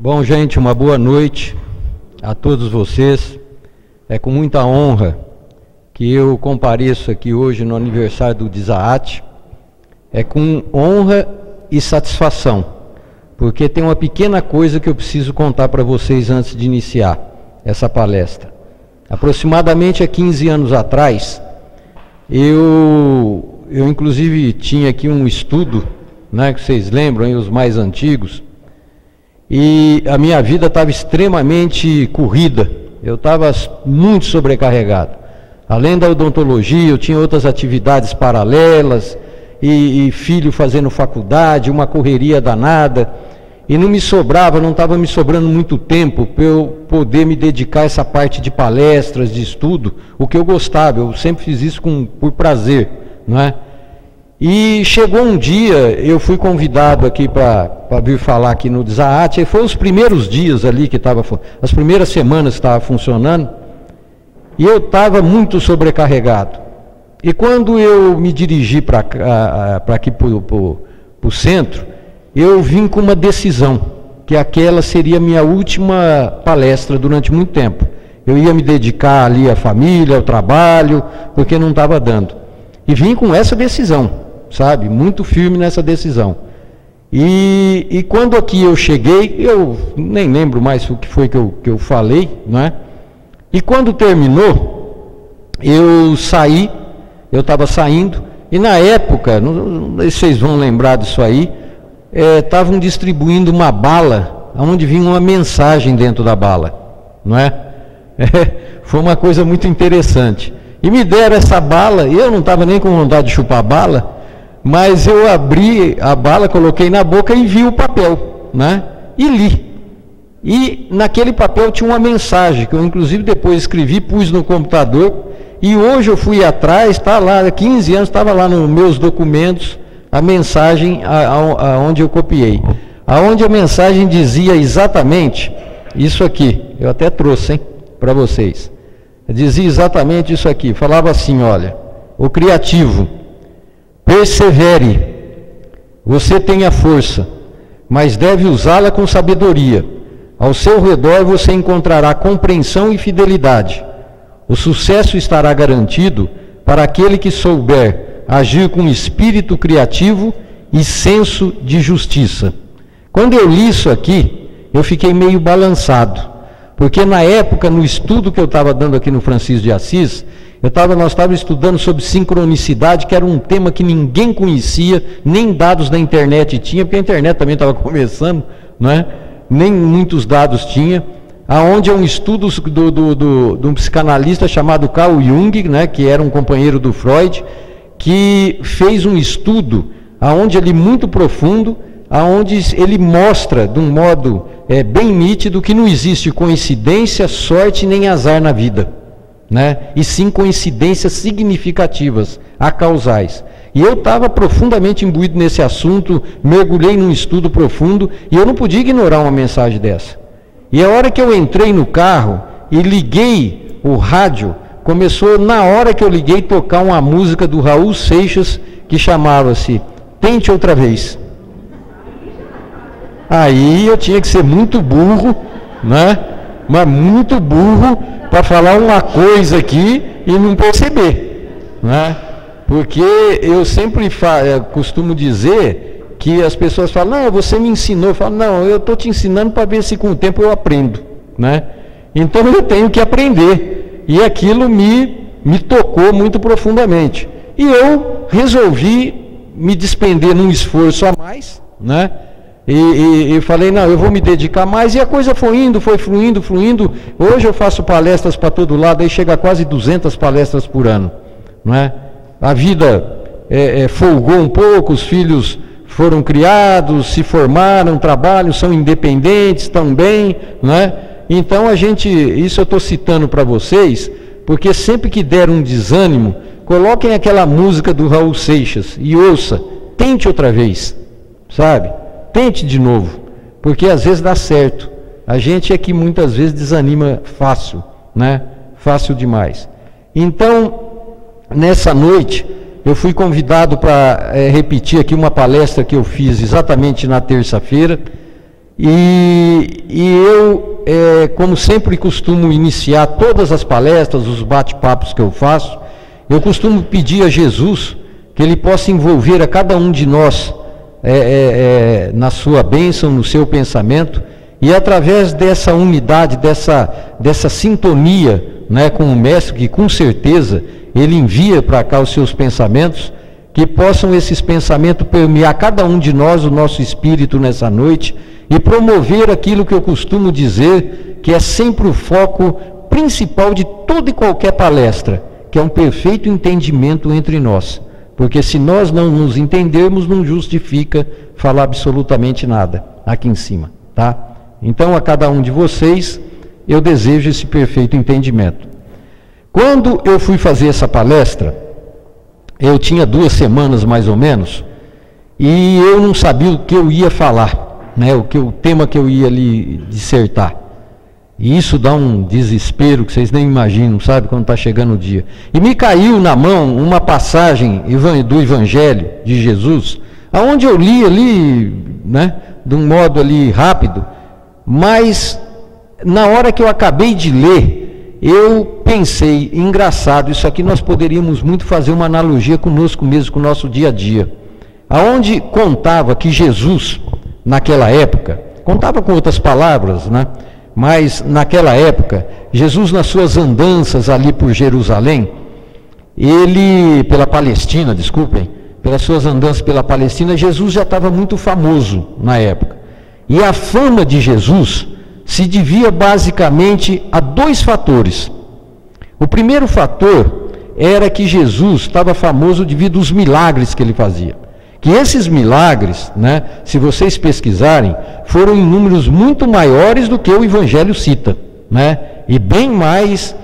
Bom, gente, uma boa noite a todos vocês. É com muita honra que eu compareço aqui hoje no aniversário do Dizaat. É com honra e satisfação, porque tem uma pequena coisa que eu preciso contar para vocês antes de iniciar essa palestra. Aproximadamente há 15 anos atrás, eu inclusive tinha aqui um estudo, né, que vocês lembram, hein, os mais antigos, e a minha vida estava extremamente corrida, eu estava muito sobrecarregado. Além da odontologia, eu tinha outras atividades paralelas, e filho fazendo faculdade, uma correria danada, e não me sobrava, não estava me sobrando muito tempo para eu poder me dedicar a essa parte de palestras, de estudo, o que eu gostava, eu sempre fiz isso por prazer, não é? E chegou um dia, eu fui convidado aqui para vir falar aqui no Dizaat, e foi os primeiros dias ali que estava, as primeiras semanas que estava funcionando, e eu estava muito sobrecarregado. E quando eu me dirigi para aqui para o centro, eu vim com uma decisão, que aquela seria a minha última palestra durante muito tempo. Eu ia me dedicar ali à família, ao trabalho, porque não estava dando. E vim com essa decisão, sabe? Muito firme nessa decisão. E quando aqui eu cheguei, eu nem lembro mais o que foi que eu falei, não é? E quando terminou, eu saí, eu estava saindo, e na época, não sei se vocês vão lembrar disso aí, estavam distribuindo uma bala, onde vinha uma mensagem dentro da bala, não é? Foi uma coisa muito interessante. E me deram essa bala, e eu não estava nem com vontade de chupar a bala, mas eu abri a bala, coloquei na boca e vi o papel, né? E li. E naquele papel tinha uma mensagem, que eu inclusive depois escrevi, pus no computador, e hoje eu fui atrás, está lá, há 15 anos, estava lá nos meus documentos, a mensagem aonde eu copiei. Aonde a mensagem dizia exatamente isso aqui, eu até trouxe, hein, para vocês. Dizia exatamente isso aqui, falava assim, olha, o criativo, persevere, você tem a força, mas deve usá-la com sabedoria. Ao seu redor você encontrará compreensão e fidelidade. O sucesso estará garantido para aquele que souber agir com espírito criativo e senso de justiça. Quando eu li isso aqui, eu fiquei meio balançado, porque na época, no estudo que eu estava dando aqui no Francisco de Assis, nós estávamos estudando sobre sincronicidade, que era um tema que ninguém conhecia, nem dados da internet tinha, porque a internet também estava começando, não é? Nem muitos dados tinha, aonde é um estudo de um psicanalista chamado Carl Jung, né, que era um companheiro do Freud, que fez um estudo, aonde ele muito profundo, aonde ele mostra de um modo bem nítido que não existe coincidência, sorte nem azar na vida, né? E sim coincidências significativas, acausais. E eu estava profundamente imbuído nesse assunto, mergulhei num estudo profundo, e eu não podia ignorar uma mensagem dessa. E a hora que eu entrei no carro e liguei o rádio, começou na hora que eu liguei tocar uma música do Raul Seixas, que chamava-se Tente Outra Vez. Aí eu tinha que ser muito burro, né? Mas muito burro para falar uma coisa aqui e não perceber, né? Porque eu sempre costumo dizer que as pessoas falam, não, você me ensinou. Eu falo, não, eu estou te ensinando para ver se com o tempo eu aprendo, né? Então eu tenho que aprender. E aquilo me tocou muito profundamente. E eu resolvi me despender num esforço a mais, né? E falei, não, eu vou me dedicar mais, e a coisa foi indo, foi fluindo. Hoje eu faço palestras para todo lado, aí chega a quase 200 palestras por ano, não é? A vida folgou um pouco, os filhos foram criados, se formaram, trabalham, são independentes também, não é? Então isso eu estou citando para vocês, porque sempre que der um desânimo, coloquem aquela música do Raul Seixas e ouça, tente outra vez, sabe? Tente de novo, porque às vezes dá certo. A gente é que muitas vezes desanima fácil, né? Fácil demais. Então, nessa noite, eu fui convidado para repetir aqui uma palestra que eu fiz exatamente na terça-feira, e E eu, como sempre costumo iniciar todas as palestras, os bate-papos que eu faço, eu costumo pedir a Jesus que Ele possa envolver a cada um de nós na sua bênção, no seu pensamento, e através dessa unidade, dessa sintonia, né, com o Mestre, que com certeza Ele envia para cá os seus pensamentos, que possam esses pensamentos permear cada um de nós, o nosso espírito nessa noite, e promover aquilo que eu costumo dizer, que é sempre o foco principal de toda e qualquer palestra, que é um perfeito entendimento entre nós. Porque se nós não nos entendermos, não justifica falar absolutamente nada aqui em cima, tá? Então, a cada um de vocês, eu desejo esse perfeito entendimento. Quando eu fui fazer essa palestra, eu tinha 2 semanas mais ou menos, e eu não sabia o que eu ia falar, né? O tema que eu ia ali dissertar. E isso dá um desespero que vocês nem imaginam, sabe, quando está chegando o dia. E me caiu na mão uma passagem do Evangelho de Jesus, aonde eu li ali, né, de um modo ali rápido, mas na hora que eu acabei de ler, eu pensei, engraçado, isso aqui nós poderíamos muito fazer uma analogia conosco mesmo, com o nosso dia a dia. Aonde contava que Jesus, naquela época, contava com outras palavras, né? Mas naquela época, Jesus nas suas andanças ali por Jerusalém, pela Palestina, desculpem, pelas suas andanças pela Palestina, Jesus já estava muito famoso na época. E a fama de Jesus se devia basicamente a 2 fatores. O primeiro fator era que Jesus estava famoso devido aos milagres que ele fazia. Que esses milagres, né, se vocês pesquisarem, foram em números muito maiores do que o Evangelho cita, né, e bem mais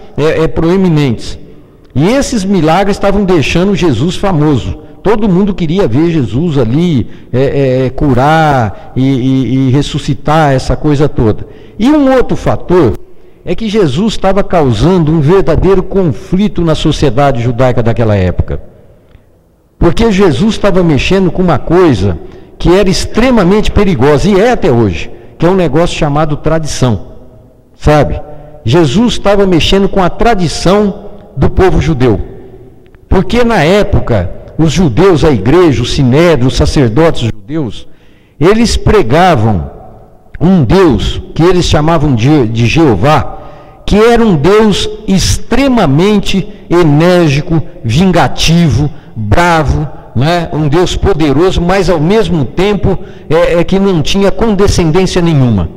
proeminentes. E esses milagres estavam deixando Jesus famoso. Todo mundo queria ver Jesus ali curar e ressuscitar, essa coisa toda. E um outro fator é que Jesus estava causando um verdadeiro conflito na sociedade judaica daquela época. Porque Jesus estava mexendo com uma coisa que era extremamente perigosa, e é até hoje, que é um negócio chamado tradição, sabe? Jesus estava mexendo com a tradição do povo judeu. Porque na época, os judeus, a igreja, o sinédrio, os sacerdotes judeus, eles pregavam um Deus que eles chamavam de Jeová, que era um Deus extremamente enérgico, vingativo, bravo, né? Um Deus poderoso, mas ao mesmo tempo que não tinha condescendência nenhuma.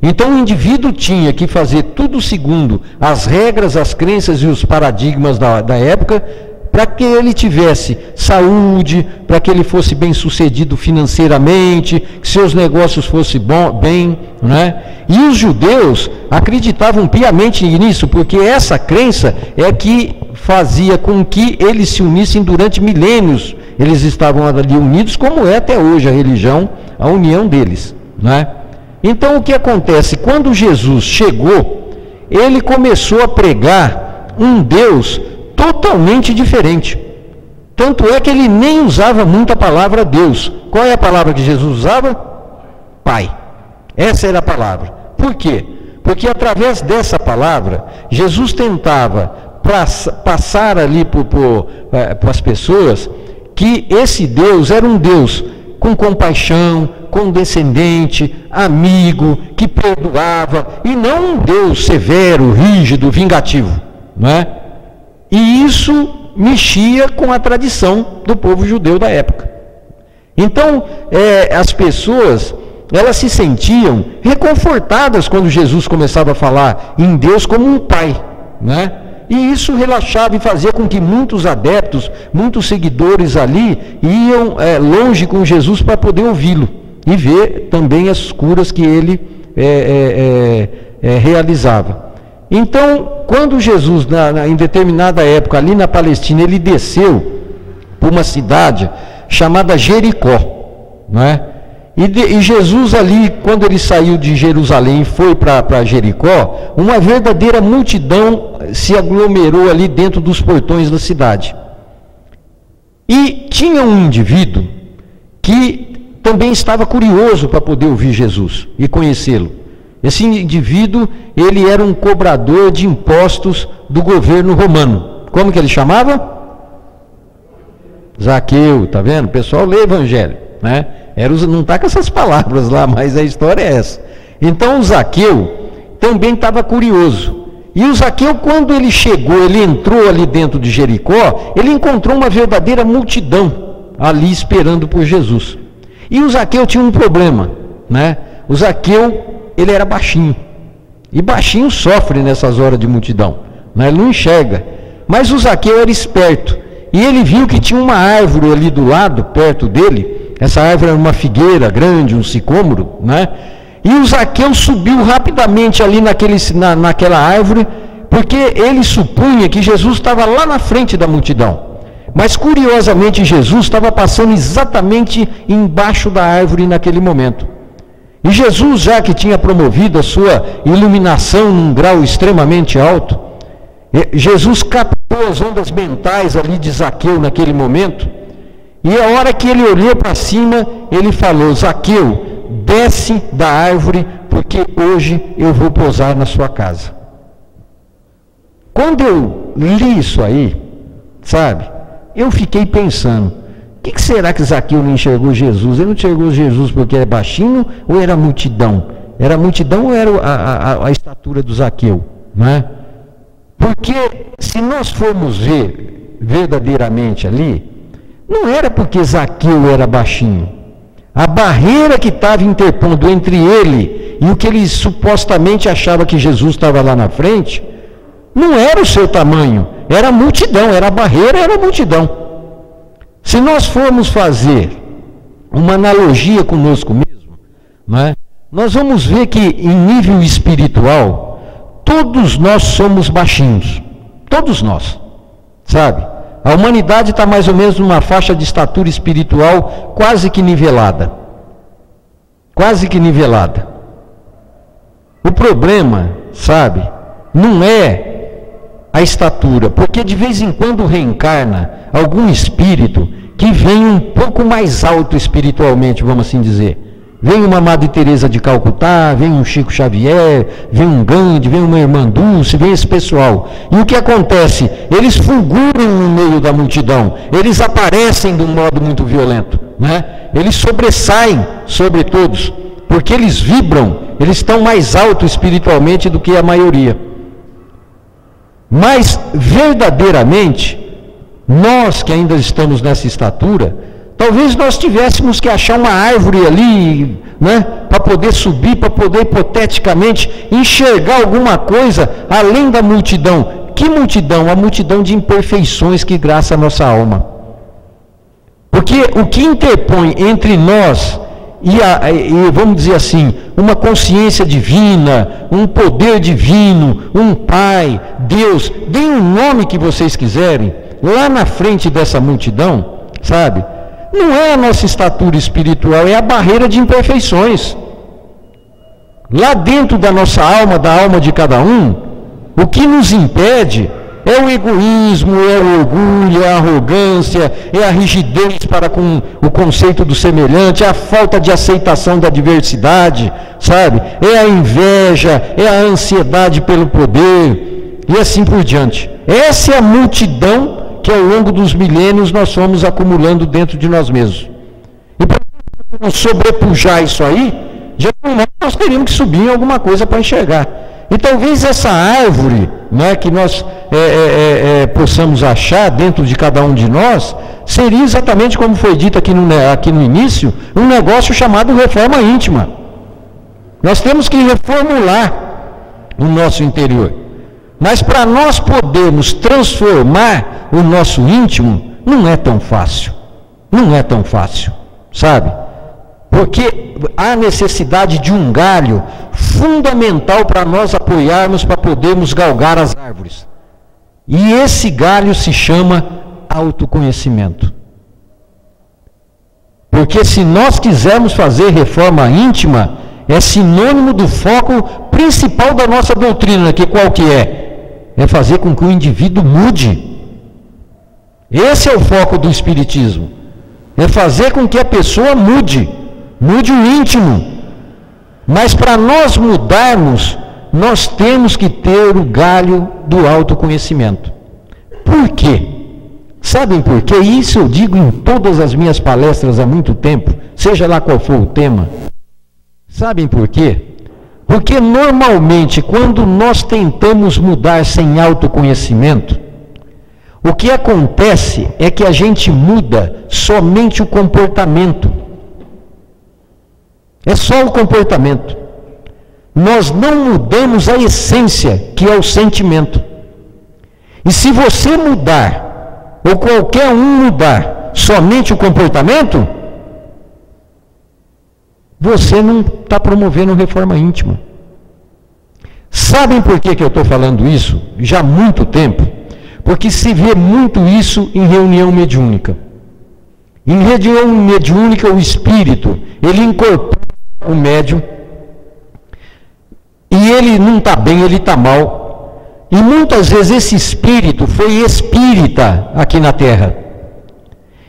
Então o indivíduo tinha que fazer tudo segundo as regras, as crenças e os paradigmas da época, para que ele tivesse saúde, para que ele fosse bem sucedido financeiramente, que seus negócios fossem bem, né? E os judeus acreditavam piamente nisso, porque essa crença é que fazia com que eles se unissem durante milênios. Eles estavam ali unidos, como é até hoje a religião, a união deles, né? Então o que acontece? Quando Jesus chegou, ele começou a pregar um Deus totalmente diferente. Tanto é que ele nem usava muito a palavra Deus. Qual é a palavra que Jesus usava? Pai. Essa era a palavra. Por quê? Porque através dessa palavra, Jesus tentava passar ali para as pessoas que esse Deus era um Deus com compaixão, condescendente, amigo, que perdoava, e não um Deus severo, rígido, vingativo, não é? E isso mexia com a tradição do povo judeu da época. Então, as pessoas, elas se sentiam reconfortadas quando Jesus começava a falar em Deus como um pai, né? E isso relaxava e fazia com que muitos adeptos, muitos seguidores ali, iam longe com Jesus para poder ouvi-lo e ver também as curas que ele realizava. Então, quando Jesus, em determinada época, ali na Palestina, ele desceu por uma cidade chamada Jericó, não é? E Jesus ali, quando ele saiu de Jerusalém e foi para Jericó, uma verdadeira multidão se aglomerou ali dentro dos portões da cidade. E tinha um indivíduo que também estava curioso para poder ouvir Jesus e conhecê-lo. Esse indivíduo, ele era um cobrador de impostos do governo romano. Como que ele chamava? Zaqueu, tá vendo? O pessoal lê Evangelho, né? Não está com essas palavras lá, mas a história é essa. Então o Zaqueu também estava curioso. E o Zaqueu, quando ele chegou, ele entrou ali dentro de Jericó, ele encontrou uma verdadeira multidão ali esperando por Jesus. E o Zaqueu tinha um problema, né? O Zaqueu, ele era baixinho. E baixinho sofre nessas horas de multidão, né? Ele não enxerga. Mas o Zaqueu era esperto. E ele viu que tinha uma árvore ali do lado, perto dele. Essa árvore era uma figueira grande, um sicômoro, né? E o Zaqueu subiu rapidamente ali naquela árvore, porque ele supunha que Jesus estava lá na frente da multidão. Mas curiosamente Jesus estava passando exatamente embaixo da árvore naquele momento. E Jesus, já que tinha promovido a sua iluminação num grau extremamente alto, Jesus captou as ondas mentais ali de Zaqueu naquele momento, e a hora que ele olhou para cima, ele falou: Zaqueu, desce da árvore, porque hoje eu vou pousar na sua casa. Quando eu li isso aí, sabe, eu fiquei pensando, o que será que Zaqueu não enxergou Jesus? Ele não enxergou Jesus porque era baixinho ou era multidão? Era multidão ou era a estatura do Zaqueu, né? Porque se nós formos ver verdadeiramente ali, não era porque Zaqueu era baixinho. A barreira que estava interpondo entre ele e o que ele supostamente achava que Jesus estava lá na frente, não era o seu tamanho, era a multidão, era a barreira, era a multidão. Se nós formos fazer uma analogia conosco mesmo, né, nós vamos ver que em nível espiritual, todos nós somos baixinhos, todos nós, sabe? A humanidade está mais ou menos numa faixa de estatura espiritual quase que nivelada. Quase que nivelada. O problema, sabe, não é a estatura, porque de vez em quando reencarna algum espírito que vem um pouco mais alto espiritualmente, vamos assim dizer. Vem uma Madre Teresa de Calcutá, vem um Chico Xavier, vem um Gandhi, vem uma Irmã Dulce, vem esse pessoal. E o que acontece? Eles fulguram no meio da multidão, eles aparecem de um modo muito violento, né? Eles sobressaem sobre todos, porque eles vibram, eles estão mais alto espiritualmente do que a maioria. Mas, verdadeiramente, nós que ainda estamos nessa estatura, talvez nós tivéssemos que achar uma árvore ali, né, para poder subir, para poder hipoteticamente enxergar alguma coisa além da multidão. Que multidão? A multidão de imperfeições que graça a nossa alma. Porque o que interpõe entre nós e vamos dizer assim, uma consciência divina, um poder divino, um Pai, Deus, deem o nome que vocês quiserem, lá na frente dessa multidão, sabe? Não é a nossa estatura espiritual, é a barreira de imperfeições. Lá dentro da nossa alma, da alma de cada um, o que nos impede é o egoísmo, é o orgulho, é a arrogância, é a rigidez para com o conceito do semelhante, é a falta de aceitação da diversidade, sabe? É a inveja, é a ansiedade pelo poder, e assim por diante. Essa é a multidão que ao longo dos milênios nós fomos acumulando dentro de nós mesmos. E para sobrepujar isso aí, geralmente nós teríamos que subir em alguma coisa para enxergar. E talvez essa árvore, né, que nós possamos achar dentro de cada um de nós, seria exatamente como foi dito aqui no início, um negócio chamado reforma íntima. Nós temos que reformular o nosso interior. Mas para nós podermos transformar o nosso íntimo, não é tão fácil. Não é tão fácil, sabe? Porque há necessidade de um galho fundamental para nós apoiarmos, para podermos galgar as árvores. E esse galho se chama autoconhecimento. Porque se nós quisermos fazer reforma íntima, é sinônimo do foco principal da nossa doutrina, que qual que é? É fazer com que o indivíduo mude. Esse é o foco do Espiritismo. É fazer com que a pessoa mude o íntimo. Mas para nós mudarmos, nós temos que ter o galho do autoconhecimento. Por quê? Sabem por quê? Isso eu digo em todas as minhas palestras há muito tempo, seja lá qual for o tema. Sabem por quê? Porque normalmente, quando nós tentamos mudar sem autoconhecimento, o que acontece é que a gente muda somente o comportamento. É só o comportamento. Nós não mudamos a essência, que é o sentimento. E se você mudar, ou qualquer um mudar, somente o comportamento, você não está promovendo reforma íntima. Sabem por que eu estou falando isso? Já há muito tempo. Porque se vê muito isso em reunião mediúnica. Em reunião mediúnica, o espírito, ele incorpora o médium, e ele não está bem, ele está mal. E muitas vezes esse espírito foi espírita aqui na Terra.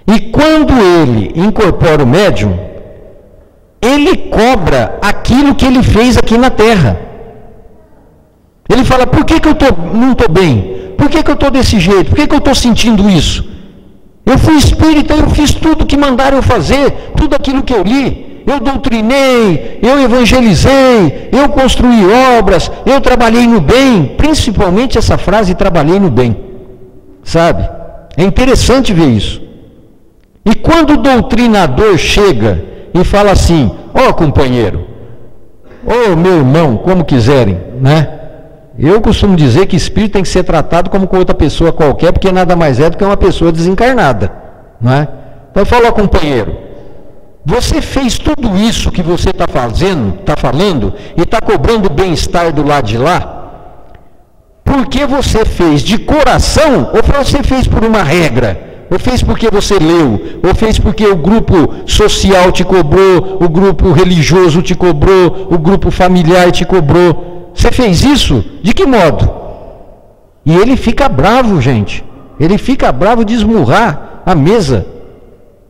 E quando ele incorpora o médium, ele cobra aquilo que ele fez aqui na Terra. Ele fala, por que eu não estou bem? Por que eu estou desse jeito? Por que eu estou sentindo isso? Eu fui espírita, eu fiz tudo que mandaram eu fazer, tudo aquilo que eu li. Eu doutrinei, eu evangelizei, eu construí obras, eu trabalhei no bem. Principalmente essa frase, trabalhei no bem. Sabe? É interessante ver isso. E quando o doutrinador chega e fala assim, ó companheiro, ó meu irmão, como quiserem, né? Eu costumo dizer que espírito tem que ser tratado como com outra pessoa qualquer, porque nada mais é do que uma pessoa desencarnada, não é? Então fala, ó companheiro, você fez tudo isso que você está fazendo, está falando, e está cobrando bem-estar do lado de lá, porque você fez de coração, ou você fez por uma regra? Ou fez porque você leu, ou fez porque o grupo social te cobrou, o grupo religioso te cobrou, o grupo familiar te cobrou. Você fez isso? De que modo? E ele fica bravo, gente. Ele fica bravo de esmurrar a mesa.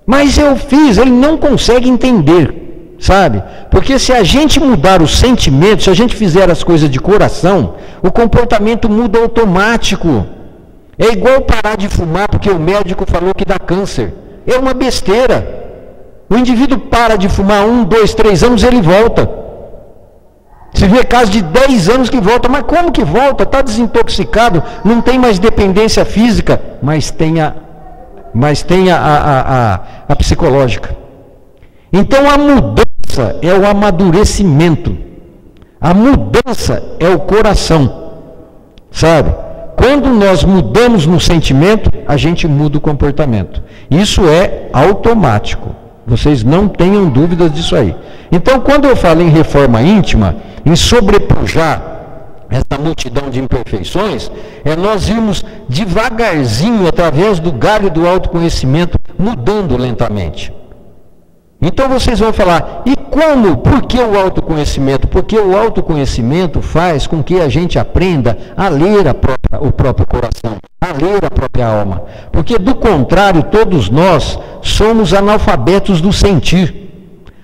Mas eu fiz, ele não consegue entender, sabe? Porque se a gente mudar os sentimentos, se a gente fizer as coisas de coração, o comportamento muda automático. É igual parar de fumar porque o médico falou que dá câncer. É uma besteira. O indivíduo para de fumar 1, 2, 3 anos, ele volta. Se vê casos de 10 anos que volta, mas como que volta? Está desintoxicado, não tem mais dependência física, mas tem a psicológica. Então a mudança é o amadurecimento, a mudança é o coração, sabe? Quando nós mudamos no sentimento, a gente muda o comportamento. Isso é automático. Vocês não tenham dúvidas disso aí. Então, quando eu falo em reforma íntima, em sobrepujar essa multidão de imperfeições, é nós irmos devagarzinho, através do galho do autoconhecimento, mudando lentamente. Então vocês vão falar, e como? Por que o autoconhecimento? Porque o autoconhecimento faz com que a gente aprenda a ler o próprio coração, a ler a própria alma. Porque do contrário, todos nós somos analfabetos do sentir.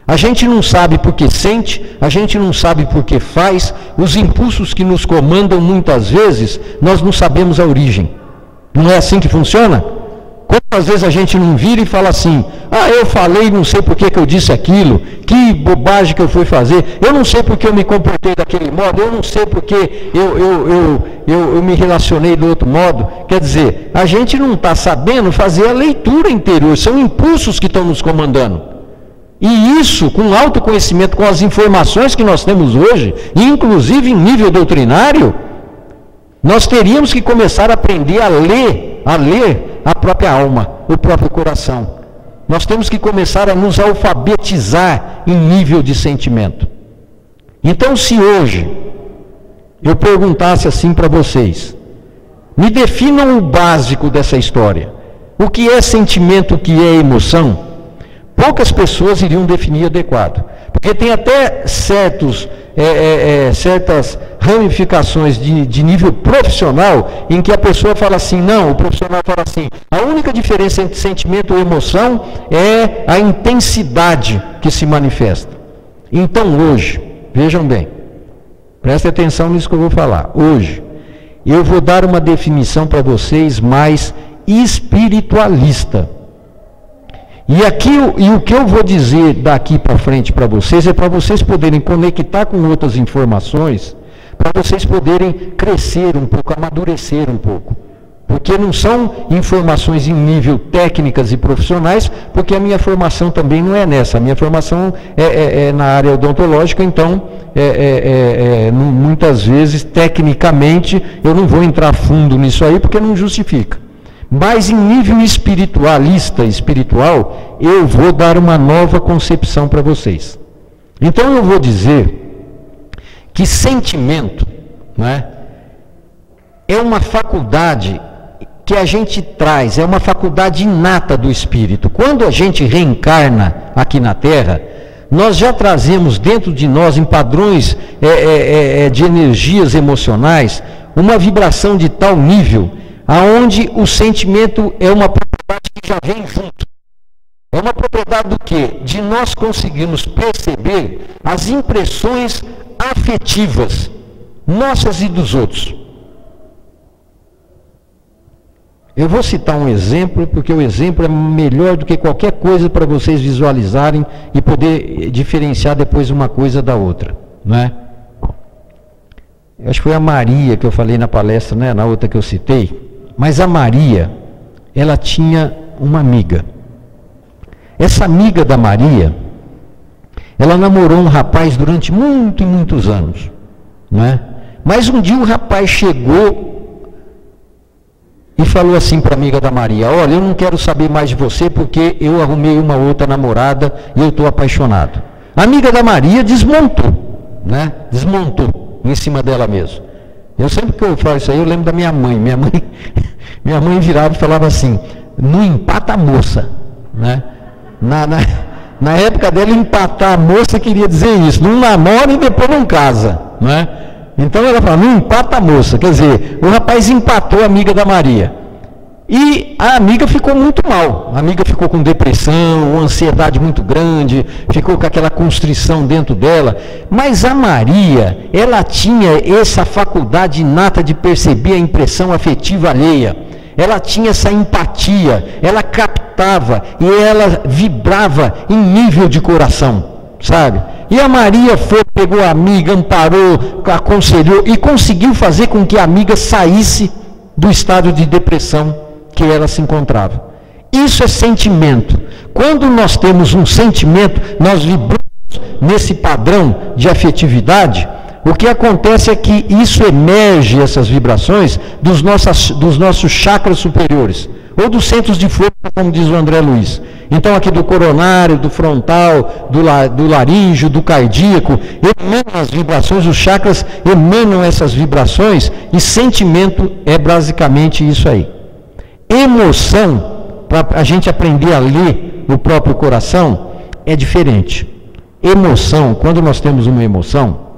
A gente não sabe por que sente, a gente não sabe por que faz, os impulsos que nos comandam muitas vezes, nós não sabemos a origem. Não é assim que funciona? Quantas vezes a gente não vira e fala assim, eu falei, não sei por que eu disse aquilo, que bobagem que eu fui fazer, eu não sei porque eu me comportei daquele modo, eu não sei porque eu me relacionei do outro modo. Quer dizer, a gente não está sabendo fazer a leitura interior, são impulsos que estão nos comandando. E isso, com autoconhecimento, com as informações que nós temos hoje, inclusive em nível doutrinário, nós teríamos que começar a aprender a ler a própria alma, o próprio coração. Nós temos que começar a nos alfabetizar em nível de sentimento. Então, se hoje eu perguntasse assim para vocês, me definam o básico dessa história. O que é sentimento, o que é emoção? Poucas pessoas iriam definir adequado. Porque tem até certas ramificações de nível profissional em que a pessoa fala assim, não, o profissional fala assim, a única diferença entre sentimento e emoção é a intensidade que se manifesta. Então hoje, vejam bem, prestem atenção nisso que eu vou falar. Hoje, eu vou dar uma definição para vocês mais espiritualista. E o que eu vou dizer daqui para frente para vocês é para vocês poderem conectar com outras informações, para vocês poderem crescer um pouco, amadurecer um pouco. Porque não são informações em nível técnicas e profissionais, porque a minha formação também não é nessa. A minha formação é na área odontológica, então, muitas vezes, tecnicamente, eu não vou entrar fundo nisso aí, porque não justifica. Mas em nível espiritual, eu vou dar uma nova concepção para vocês. Então eu vou dizer que sentimento, né, é uma faculdade que a gente traz, é uma faculdade inata do espírito. Quando a gente reencarna aqui na Terra, nós já trazemos dentro de nós, em padrões de energias emocionais, uma vibração de tal nível aonde o sentimento é uma propriedade que já vem junto. É uma propriedade do quê? De nós conseguirmos perceber as impressões afetivas, nossas e dos outros. Eu vou citar um exemplo, porque o exemplo é melhor do que qualquer coisa para vocês visualizarem e poder diferenciar depois uma coisa da outra, não é? Eu acho que foi a Maria que eu falei na palestra, né, na outra que eu citei. Mas a Maria, ela tinha uma amiga. Essa amiga da Maria, ela namorou um rapaz durante muitos anos, não é? Mas um dia o rapaz chegou e falou assim para a amiga da Maria: olha, eu não quero saber mais de você porque eu arrumei uma outra namorada e eu estou apaixonado. A amiga da Maria desmontou, né? Desmontou em cima dela mesmo. Eu sempre que eu falo isso aí, eu lembro da minha mãe. Minha mãe virava e falava assim: não empata a moça, né? Na época dela, empatar a moça queria dizer isso: não namora e depois não casa, né? Então ela fala: não empata a moça. Quer dizer, o rapaz empatou a amiga da Maria. E a amiga ficou muito mal. A amiga ficou com depressão, uma ansiedade muito grande, ficou com aquela constrição dentro dela. Mas a Maria, ela tinha essa faculdade inata de perceber a impressão afetiva alheia. Ela tinha essa empatia, ela captava e ela vibrava em nível de coração, sabe? E a Maria foi, pegou a amiga, amparou, aconselhou e conseguiu fazer com que a amiga saísse do estado de depressão que ela se encontrava. Isso é sentimento. Quando nós temos um sentimento, nós vibramos nesse padrão de afetividade. O que acontece é que isso emerge, essas vibrações, dos nossos chakras superiores, ou dos centros de força, como diz o André Luiz. Então aqui do coronário, do frontal, do laríngeo, do cardíaco, emanam as vibrações, os chakras emanam essas vibrações, e sentimento é basicamente isso aí. Emoção, para a gente aprender a ler o próprio coração, é diferente. Emoção, quando nós temos uma emoção,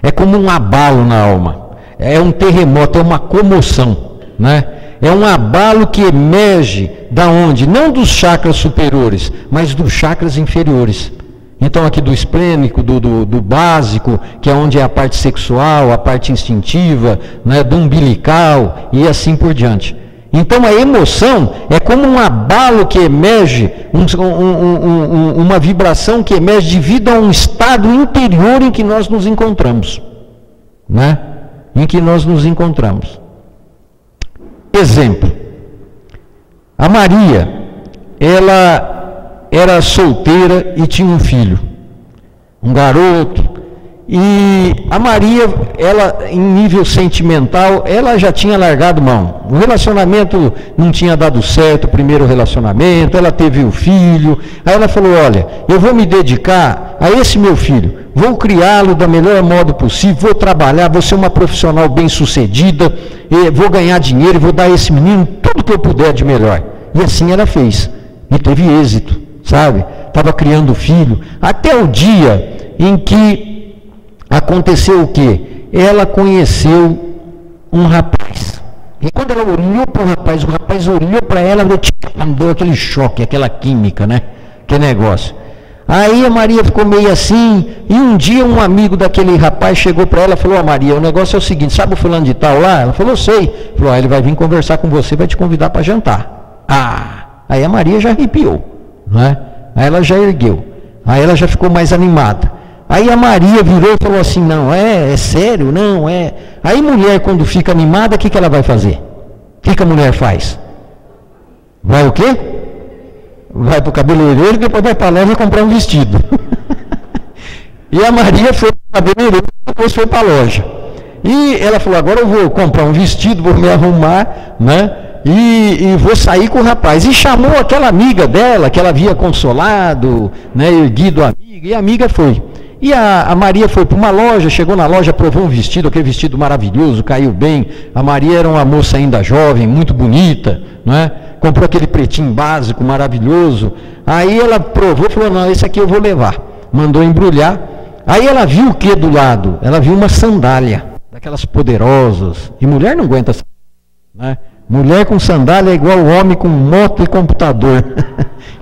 é como um abalo na alma, é um terremoto, é uma comoção, né? É um abalo que emerge da onde? Não dos chakras superiores, mas dos chakras inferiores. Então aqui do esplênico, do básico, que é onde é a parte sexual, a parte instintiva, né, do umbilical e assim por diante. Então a emoção é como um abalo que emerge, uma vibração que emerge devido a um estado interior em que nós nos encontramos, né? Em que nós nos encontramos. Exemplo: a Maria, ela era solteira e tinha um filho, um garoto. E a Maria, ela, em nível sentimental, ela já tinha largado mão. O relacionamento não tinha dado certo, o primeiro relacionamento, ela teve o filho. Aí ela falou: olha, eu vou me dedicar a esse meu filho, vou criá-lo da melhor modo possível, vou trabalhar, vou ser uma profissional bem-sucedida, vou ganhar dinheiro e vou dar a esse menino tudo que eu puder de melhor. E assim ela fez, e teve êxito, sabe? Estava criando o filho, até o dia em que aconteceu o quê? Ela conheceu um rapaz. E quando ela olhou para o rapaz olhou para ela, deu aquele choque, aquela química, né? Que negócio. Aí a Maria ficou meio assim, e um dia um amigo daquele rapaz chegou para ela e falou: Maria, o negócio é o seguinte, sabe o fulano de tal lá? Ela falou: sei. Falou: ele vai vir conversar com você, vai te convidar para jantar. Aí a Maria já arrepiou, né? Aí ela já ergueu, aí ela já ficou mais animada. Aí a Maria virou e falou assim: não, é sério, não, é. Aí mulher, quando fica animada, o que ela vai fazer? O que a mulher faz? Vai o quê? Vai para o cabeleireiro e depois vai para lá e vai comprar um vestido. E a Maria foi para o cabeleireiro e depois foi para a loja. E ela falou: agora eu vou comprar um vestido, vou me arrumar, né? E vou sair com o rapaz. E chamou aquela amiga dela, que ela havia consolado, né, erguido a amiga, e a amiga foi. E a Maria foi para uma loja, chegou na loja, provou um vestido, aquele vestido maravilhoso, caiu bem. A Maria era uma moça ainda jovem, muito bonita, né? Comprou aquele pretinho básico, maravilhoso. Aí ela provou e falou: não, esse aqui eu vou levar. Mandou embrulhar. Aí ela viu o que do lado? Ela viu uma sandália, daquelas poderosas. E mulher não aguenta, né? Mulher com sandália é igual homem com moto e computador.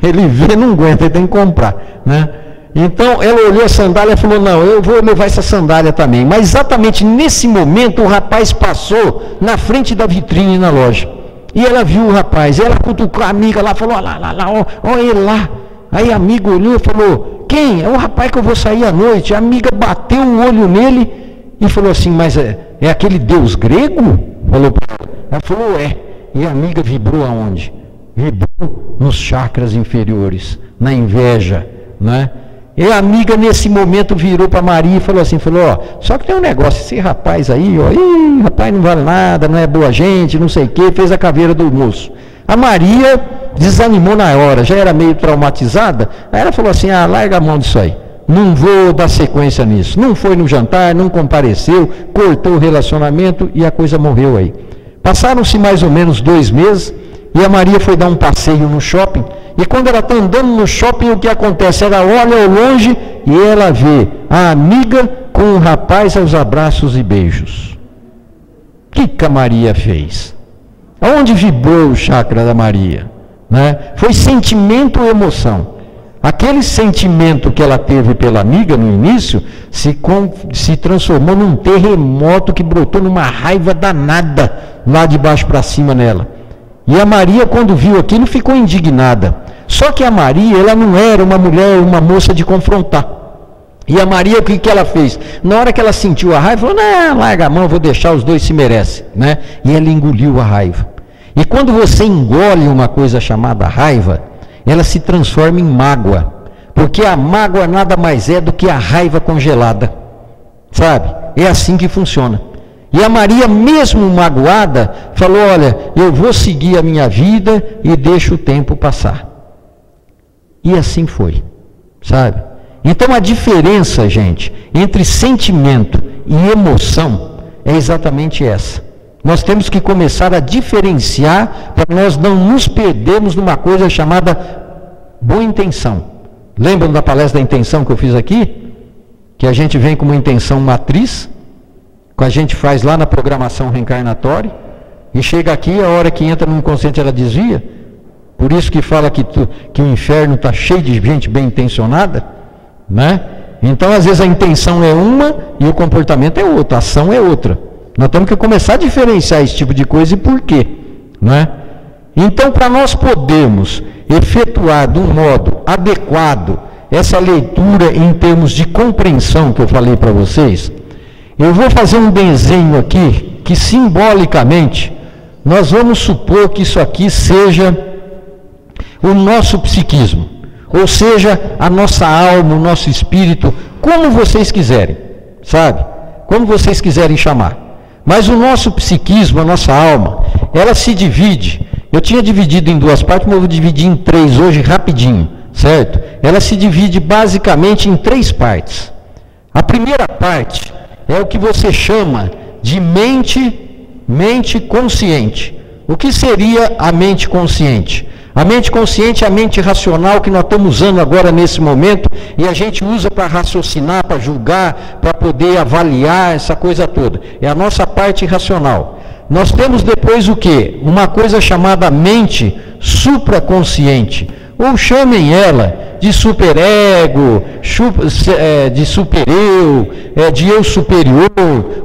Ele vê, não aguenta, ele tem que comprar, né? Então ela olhou a sandália e falou: não, eu vou levar essa sandália também. Mas exatamente nesse momento o rapaz passou na frente da vitrine na loja. E ela viu o rapaz, ela cutucou a amiga lá, falou: ó ele lá. Aí a amiga olhou e falou: quem? É o rapaz que eu vou sair à noite. A amiga bateu o olho nele e falou assim: mas é aquele deus grego? Falou para ela. Ela falou: é. E a amiga vibrou aonde? Vibrou nos chakras inferiores, na inveja, né? E a amiga nesse momento virou para Maria e falou assim, ó, só que tem um negócio, esse rapaz aí, ó, rapaz não vale nada, não é boa gente, não sei o que, fez a caveira do moço. A Maria desanimou na hora, já era meio traumatizada, aí ela falou assim: larga a mão disso aí, não vou dar sequência nisso. Não foi no jantar, não compareceu, cortou o relacionamento e a coisa morreu aí. Passaram-se mais ou menos 2 meses e a Maria foi dar um passeio no shopping. E quando ela está andando no shopping, o que acontece? Ela olha ao longe e ela vê a amiga com o rapaz aos abraços e beijos. O que a Maria fez? Aonde vibrou o chakra da Maria? Né? Foi sentimento ou emoção? Aquele sentimento que ela teve pela amiga no início se transformou num terremoto que brotou numa raiva danada lá de baixo para cima nela. E a Maria, quando viu aquilo, ficou indignada. Só que a Maria, ela não era uma mulher, uma moça de confrontar. E a Maria, o que ela fez? Na hora que ela sentiu a raiva, falou: não, larga a mão, vou deixar, os dois se merecem, né? E ela engoliu a raiva. E quando você engole uma coisa chamada raiva, ela se transforma em mágoa. Porque a mágoa nada mais é do que a raiva congelada. Sabe? É assim que funciona. E a Maria, mesmo magoada, falou: olha, eu vou seguir a minha vida e deixo o tempo passar. E assim foi, sabe? Então a diferença, gente, entre sentimento e emoção é exatamente essa. Nós temos que começar a diferenciar para nós não nos perdermos numa coisa chamada boa intenção. Lembram da palestra da intenção que eu fiz aqui? Que a gente vem com uma intenção matriz, que a gente faz lá na programação reencarnatória, e chega aqui, a hora que entra no inconsciente ela desvia. Por isso que fala que o inferno está cheio de gente bem intencionada, né? Então às vezes a intenção é uma e o comportamento é outra, a ação é outra. Nós temos que começar a diferenciar esse tipo de coisa e por quê, né? Então, para nós podermos efetuar de um modo adequado essa leitura em termos de compreensão que eu falei para vocês, eu vou fazer um desenho aqui que simbolicamente nós vamos supor que isso aqui seja o nosso psiquismo, ou seja, a nossa alma, o nosso espírito, como vocês quiserem, sabe? Como vocês quiserem chamar. Mas o nosso psiquismo, a nossa alma, ela se divide. Eu tinha dividido em 2 partes, mas eu vou dividir em 3 hoje rapidinho, certo? Ela se divide basicamente em 3 partes. A primeira parte é o que você chama de mente consciente. O que seria a mente consciente? A mente consciente é a mente racional que nós estamos usando agora nesse momento, e a gente usa para raciocinar, para julgar, para poder avaliar essa coisa toda. É a nossa parte racional. Nós temos depois o quê? Uma coisa chamada mente supraconsciente. ou chamem ela de superego, de supereu, de eu superior,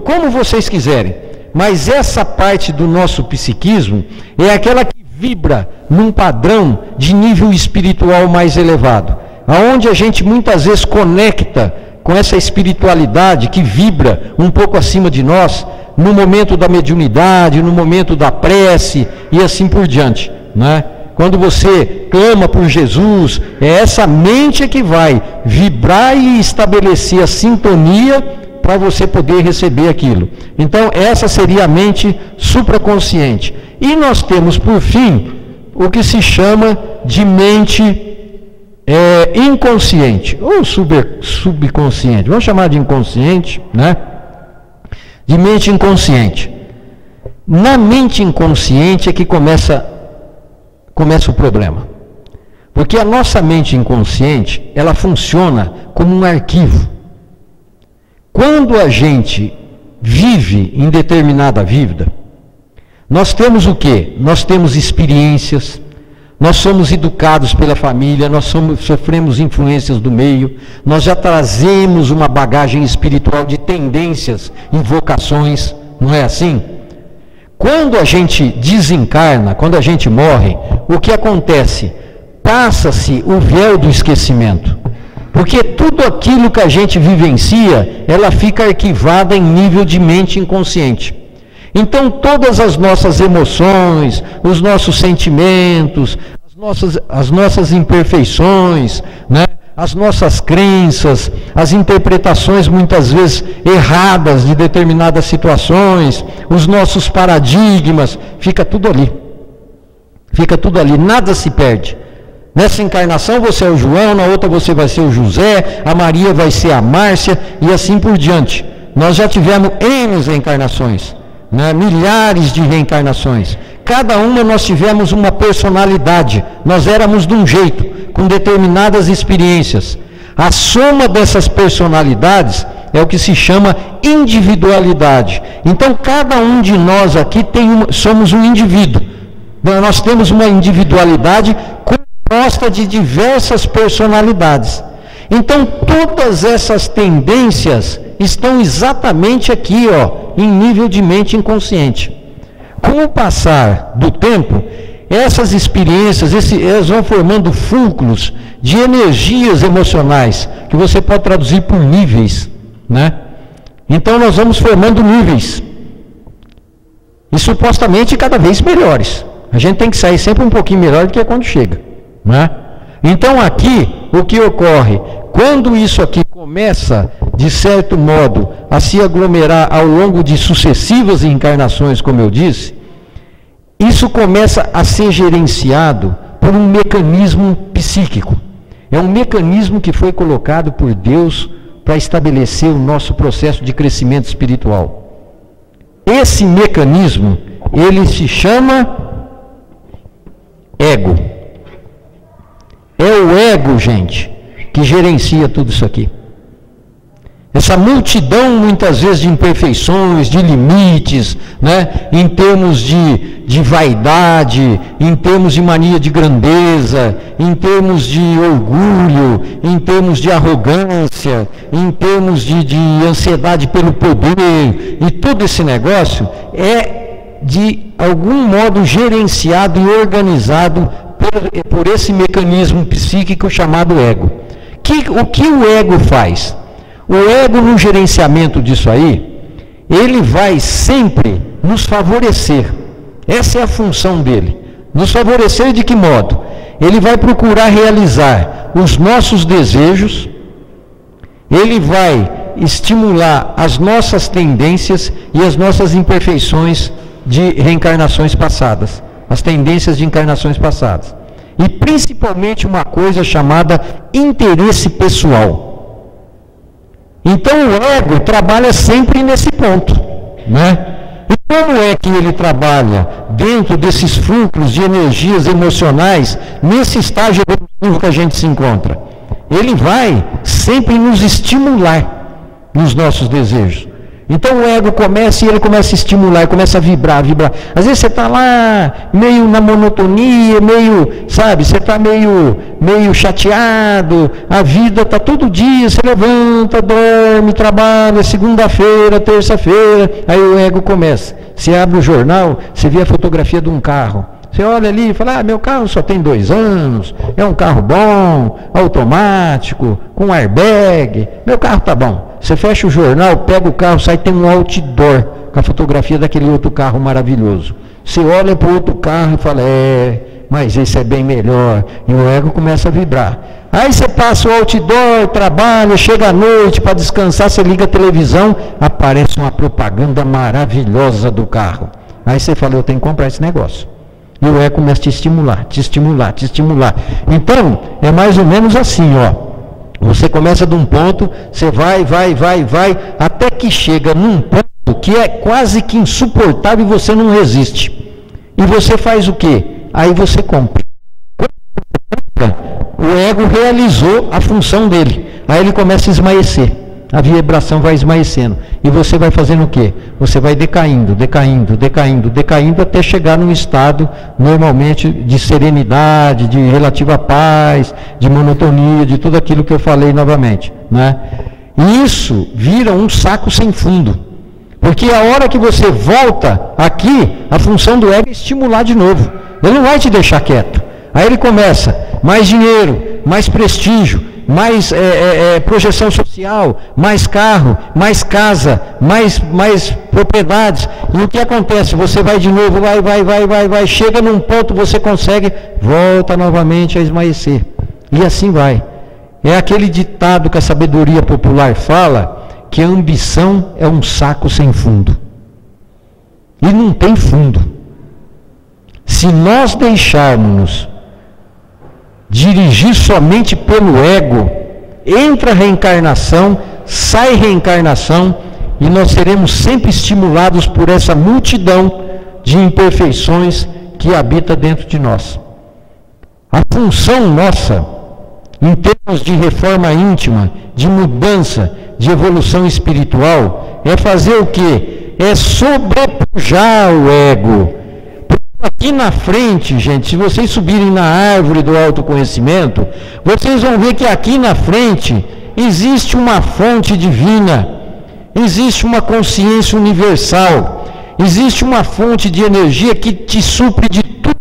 como vocês quiserem. Mas essa parte do nosso psiquismo é aquela que vibra num padrão de nível espiritual mais elevado, aonde a gente muitas vezes conecta com essa espiritualidade que vibra um pouco acima de nós, no momento da mediunidade, no momento da prece e assim por diante, né? Quando você clama por Jesus, é essa mente que vai vibrar e estabelecer a sintonia para você poder receber aquilo. Então essa seria a mente supraconsciente. E nós temos por fim o que se chama de mente inconsciente ou subconsciente, vamos chamar de inconsciente, né? De mente inconsciente. Na mente inconsciente é que começa o problema, porque a nossa mente inconsciente, ela funciona como um arquivo. Quando a gente vive em determinada vida, nós temos o quê? Nós temos experiências, nós somos educados pela família, nós sofremos influências do meio, nós já trazemos uma bagagem espiritual de tendências e vocações, não é assim? Quando a gente desencarna, quando a gente morre, o que acontece? Passa-se o véu do esquecimento, porque tudo aquilo que a gente vivencia, ela fica arquivada em nível de mente inconsciente. Então todas as nossas emoções, os nossos sentimentos, as nossas imperfeições, né? As nossas crenças, as interpretações muitas vezes erradas de determinadas situações, os nossos paradigmas, fica tudo ali. Fica tudo ali, nada se perde. Nessa encarnação você é o João, na outra você vai ser o José, a Maria vai ser a Márcia e assim por diante. Nós já tivemos N reencarnações, né? Milhares de reencarnações. Cada uma nós tivemos uma personalidade, nós éramos de um jeito, com determinadas experiências. A soma dessas personalidades é o que se chama individualidade. Então cada um de nós aqui somos um indivíduo. Nós temos uma individualidade composta de diversas personalidades. Então todas essas tendências estão exatamente aqui, em nível de mente inconsciente. Com o passar do tempo, essas experiências, elas vão formando fulcros de energias emocionais, que você pode traduzir por níveis, né? Então nós vamos formando níveis, e supostamente cada vez melhores. A gente tem que sair sempre um pouquinho melhor do que quando chega, né? Então aqui, o que ocorre? Quando isso aqui começa, de certo modo, a se aglomerar ao longo de sucessivas encarnações, como eu disse, isso começa a ser gerenciado por um mecanismo psíquico. É um mecanismo que foi colocado por Deus para estabelecer o nosso processo de crescimento espiritual. Esse mecanismo, ele se chama ego. É o ego, gente, que gerencia tudo isso aqui. Essa multidão, muitas vezes, de imperfeições, de limites, né? Em termos de vaidade, em termos de mania de grandeza, em termos de orgulho, em termos de arrogância, em termos de ansiedade pelo poder, e todo esse negócio é, de algum modo, gerenciado e organizado por esse mecanismo psíquico chamado ego. O que o ego faz? O ego, no gerenciamento disso aí, ele vai sempre nos favorecer. Essa é a função dele. Nos favorecer de que modo? Ele vai procurar realizar os nossos desejos, ele vai estimular as nossas tendências e as nossas imperfeições de reencarnações passadas, as tendências de encarnações passadas. E principalmente uma coisa chamada interesse pessoal. Então o ego trabalha sempre nesse ponto, né? E como é que ele trabalha dentro desses fluxos de energias emocionais, nesse estágio evolutivo que a gente se encontra? Ele vai sempre nos estimular nos nossos desejos. Então o ego começa e ele começa a estimular, começa a vibrar, vibrar. Às vezes você está lá meio na monotonia, meio, sabe, você está meio chateado, a vida está todo dia, você levanta, dorme, trabalha, segunda-feira, terça-feira, aí o ego começa. Você abre o jornal, você vê a fotografia de um carro. Você olha ali e fala, meu carro só tem 2 anos, é um carro bom, automático, com airbag, meu carro tá bom. Você fecha o jornal, pega o carro, sai, tem um outdoor com a fotografia daquele outro carro maravilhoso. Você olha para o outro carro e fala, mas esse é bem melhor. E o ego começa a vibrar. Aí você passa o outdoor, trabalha, chega à noite para descansar, você liga a televisão, aparece uma propaganda maravilhosa do carro. Aí você fala, eu tenho que comprar esse negócio. E o ego começa a te estimular, te estimular, te estimular. Então, é mais ou menos assim, ó. Você começa de um ponto, você vai, até que chega num ponto que é quase que insuportável e você não resiste. E você faz o quê? Aí você compra. O ego realizou a função dele. Aí ele começa a esmaecer. A vibração vai esmaecendo. E você vai fazendo o quê? Você vai decaindo, até chegar num estado, normalmente, de serenidade, de relativa paz, de monotonia, de tudo aquilo que eu falei novamente. Né? E isso vira um saco sem fundo. Porque a hora que você volta aqui, a função do ego é estimular de novo. Ele não vai te deixar quieto. Aí ele começa, mais dinheiro, mais prestígio, mais projeção social, mais carro, mais casa, mais propriedades. E o que acontece? Você vai de novo, vai, chega num ponto, você consegue, volta novamente a esmaecer. E assim vai. É aquele ditado que a sabedoria popular fala, que a ambição é um saco sem fundo. E não tem fundo. Se nós deixarmos dirigir somente pelo ego, entra reencarnação, sai reencarnação, e nós seremos sempre estimulados por essa multidão de imperfeições que habita dentro de nós. A função nossa, em termos de reforma íntima, de mudança, de evolução espiritual, é fazer o quê? É sobrepujar o ego. Aqui na frente, gente, se vocês subirem na árvore do autoconhecimento, vocês vão ver que aqui na frente existe uma fonte divina, existe uma consciência universal, existe uma fonte de energia que te supre de tudo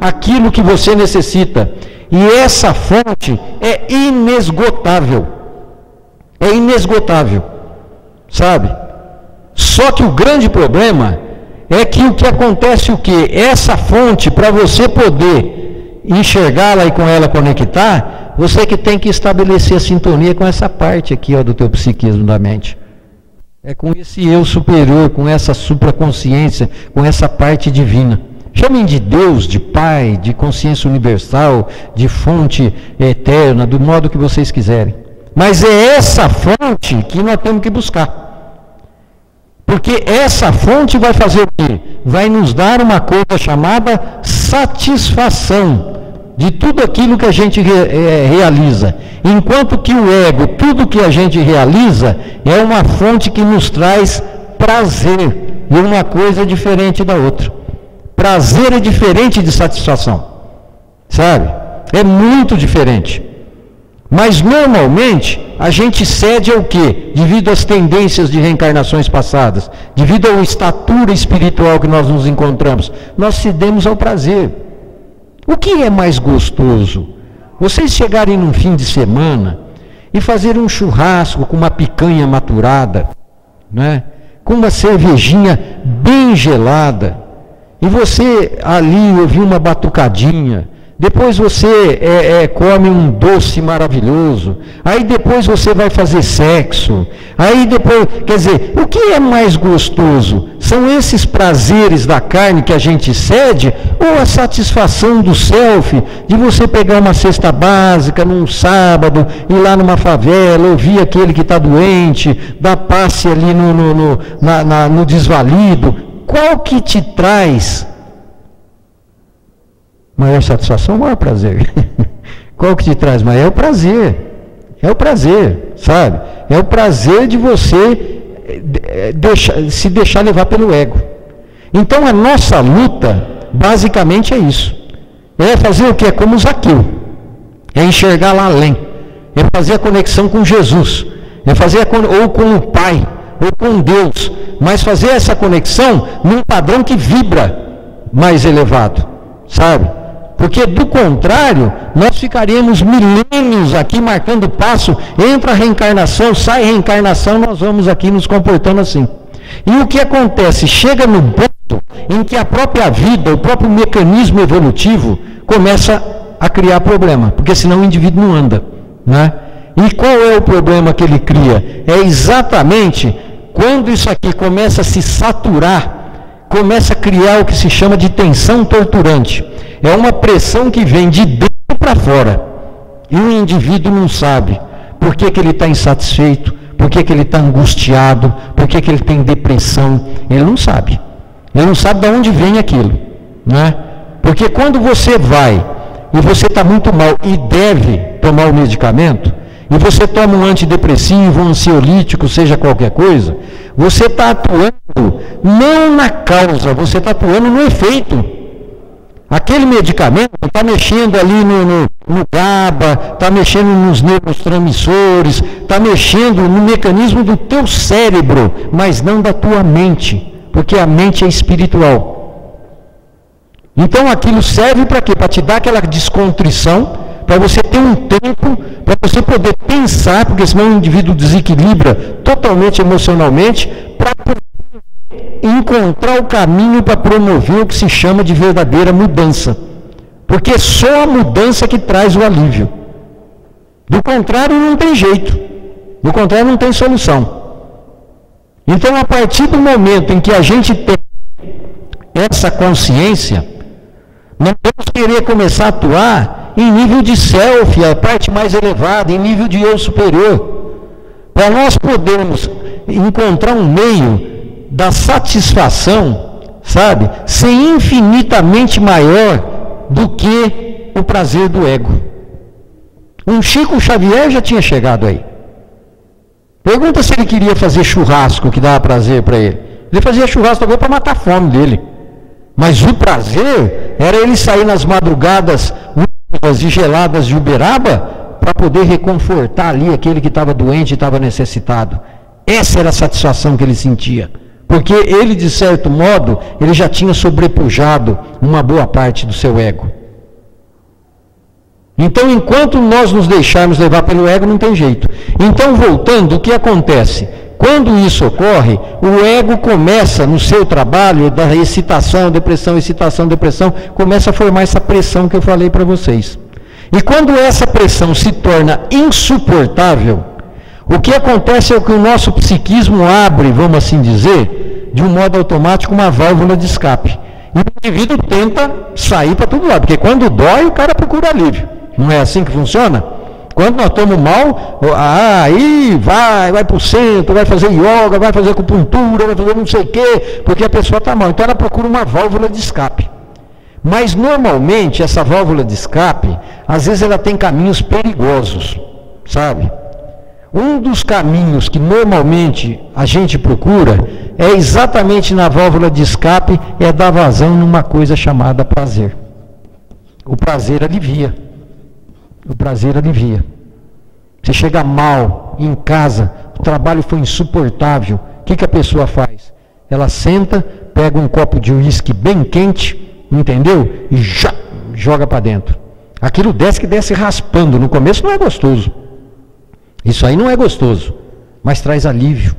aquilo que você necessita. E essa fonte é inesgotável. É inesgotável. Sabe? Só que o grande problema é que o que acontece o quê? Essa fonte, para você poder enxergá-la e com ela conectar, você que tem que estabelecer a sintonia com essa parte aqui, ó, do teu psiquismo da mente. É com esse eu superior, com essa supraconsciência, com essa parte divina. Chamem de Deus, de Pai, de consciência universal, de fonte eterna, do modo que vocês quiserem. Mas é essa fonte que nós temos que buscar. Porque essa fonte vai fazer o quê? Vai nos dar uma coisa chamada satisfação de tudo aquilo que a gente realiza. Enquanto que o ego, tudo que a gente realiza, é uma fonte que nos traz prazer. E uma coisa é diferente da outra. Prazer é diferente de satisfação. Sabe? É muito diferente. Mas normalmente a gente cede ao quê? Devido às tendências de reencarnações passadas, devido à estatura espiritual que nós nos encontramos, nós cedemos ao prazer. O que é mais gostoso? Vocês chegarem num fim de semana e fazer um churrasco com uma picanha maturada, né? Com uma cervejinha bem gelada, e você ali ouvir uma batucadinha. Depois você come um doce maravilhoso, aí depois você vai fazer sexo, aí depois, quer dizer, o que é mais gostoso? São esses prazeres da carne que a gente cede, ou a satisfação do self, de você pegar uma cesta básica num sábado, ir lá numa favela, ouvir aquele que está doente, dar passe ali no desvalido? Qual que te traz maior satisfação, maior prazer? Qual que te traz maior? É o prazer, sabe? É o prazer de você se deixar levar pelo ego. Então a nossa luta, basicamente é isso. É fazer o que? É como Zaqueu. É enxergar lá além. É fazer a conexão com Jesus. É fazer ou com o Pai, ou com Deus. Mas fazer essa conexão num padrão que vibra mais elevado. Sabe? Porque do contrário, nós ficaríamos milênios aqui marcando passo, entra a reencarnação, sai a reencarnação, nós vamos aqui nos comportando assim. E o que acontece? Chega no ponto em que a própria vida, o próprio mecanismo evolutivo começa a criar problema, porque senão o indivíduo não anda, né? E qual é o problema que ele cria? É exatamente quando isso aqui começa a se saturar, começa a criar o que se chama de tensão torturante. É uma pressão que vem de dentro para fora. E o indivíduo não sabe por que ele está insatisfeito, por que ele está angustiado, por que ele tem depressão. Ele não sabe. Ele não sabe de onde vem aquilo, né? Porque quando você vai e você está muito mal e deve tomar o medicamento, e você toma um antidepressivo, um ansiolítico, seja qualquer coisa, você está atuando não na causa, você está atuando no efeito. Aquele medicamento está mexendo ali no GABA, está mexendo nos neurotransmissores, está mexendo no mecanismo do teu cérebro, mas não da tua mente, porque a mente é espiritual. Então aquilo serve para quê? Para te dar aquela descontrição, para você ter um tempo, para você poder pensar, porque senão o indivíduo desequilibra totalmente emocionalmente, para encontrar o caminho para promover o que se chama de verdadeira mudança. Porque é só a mudança que traz o alívio. Do contrário, não tem jeito. Do contrário, não tem solução. Então, a partir do momento em que a gente tem essa consciência, nós vamos querer começar a atuar em nível de self, a parte mais elevada, em nível de eu superior, para nós podermos encontrar um meio da satisfação, sabe, ser infinitamente maior do que o prazer do ego. Um Chico Xavier já tinha chegado aí. Pergunta se ele queria fazer churrasco, que dava prazer para ele. Ele fazia churrasco agora para matar a fome dele. Mas o prazer era ele sair nas madrugadas úmidas e geladas de Uberaba para poder reconfortar ali aquele que estava doente e estava necessitado. Essa era a satisfação que ele sentia. Porque ele, de certo modo, ele já tinha sobrepujado uma boa parte do seu ego. Então, enquanto nós nos deixarmos levar pelo ego, não tem jeito. Então, voltando, o que acontece? Quando isso ocorre, o ego começa no seu trabalho da excitação, depressão, começa a formar essa pressão que eu falei para vocês. E quando essa pressão se torna insuportável, o que acontece é que o nosso psiquismo abre, vamos assim dizer, de um modo automático, uma válvula de escape. E o indivíduo tenta sair para todo lado, porque quando dói, o cara procura alívio. Não é assim que funciona? Quando nós estamos mal, aí vai para o centro, vai fazer yoga, vai fazer acupuntura, vai fazer não sei o quê, porque a pessoa está mal. Então ela procura uma válvula de escape. Mas normalmente essa válvula de escape, às vezes ela tem caminhos perigosos, sabe? Um dos caminhos que normalmente a gente procura é exatamente na válvula de escape, é dar vazão numa coisa chamada prazer. O prazer alivia. O prazer alivia. Você chega mal em casa, o trabalho foi insuportável, o que a pessoa faz? Ela senta, pega um copo de uísque bem quente, entendeu? E joga para dentro. Aquilo desce raspando, no começo não é gostoso. Isso aí não é gostoso, mas traz alívio.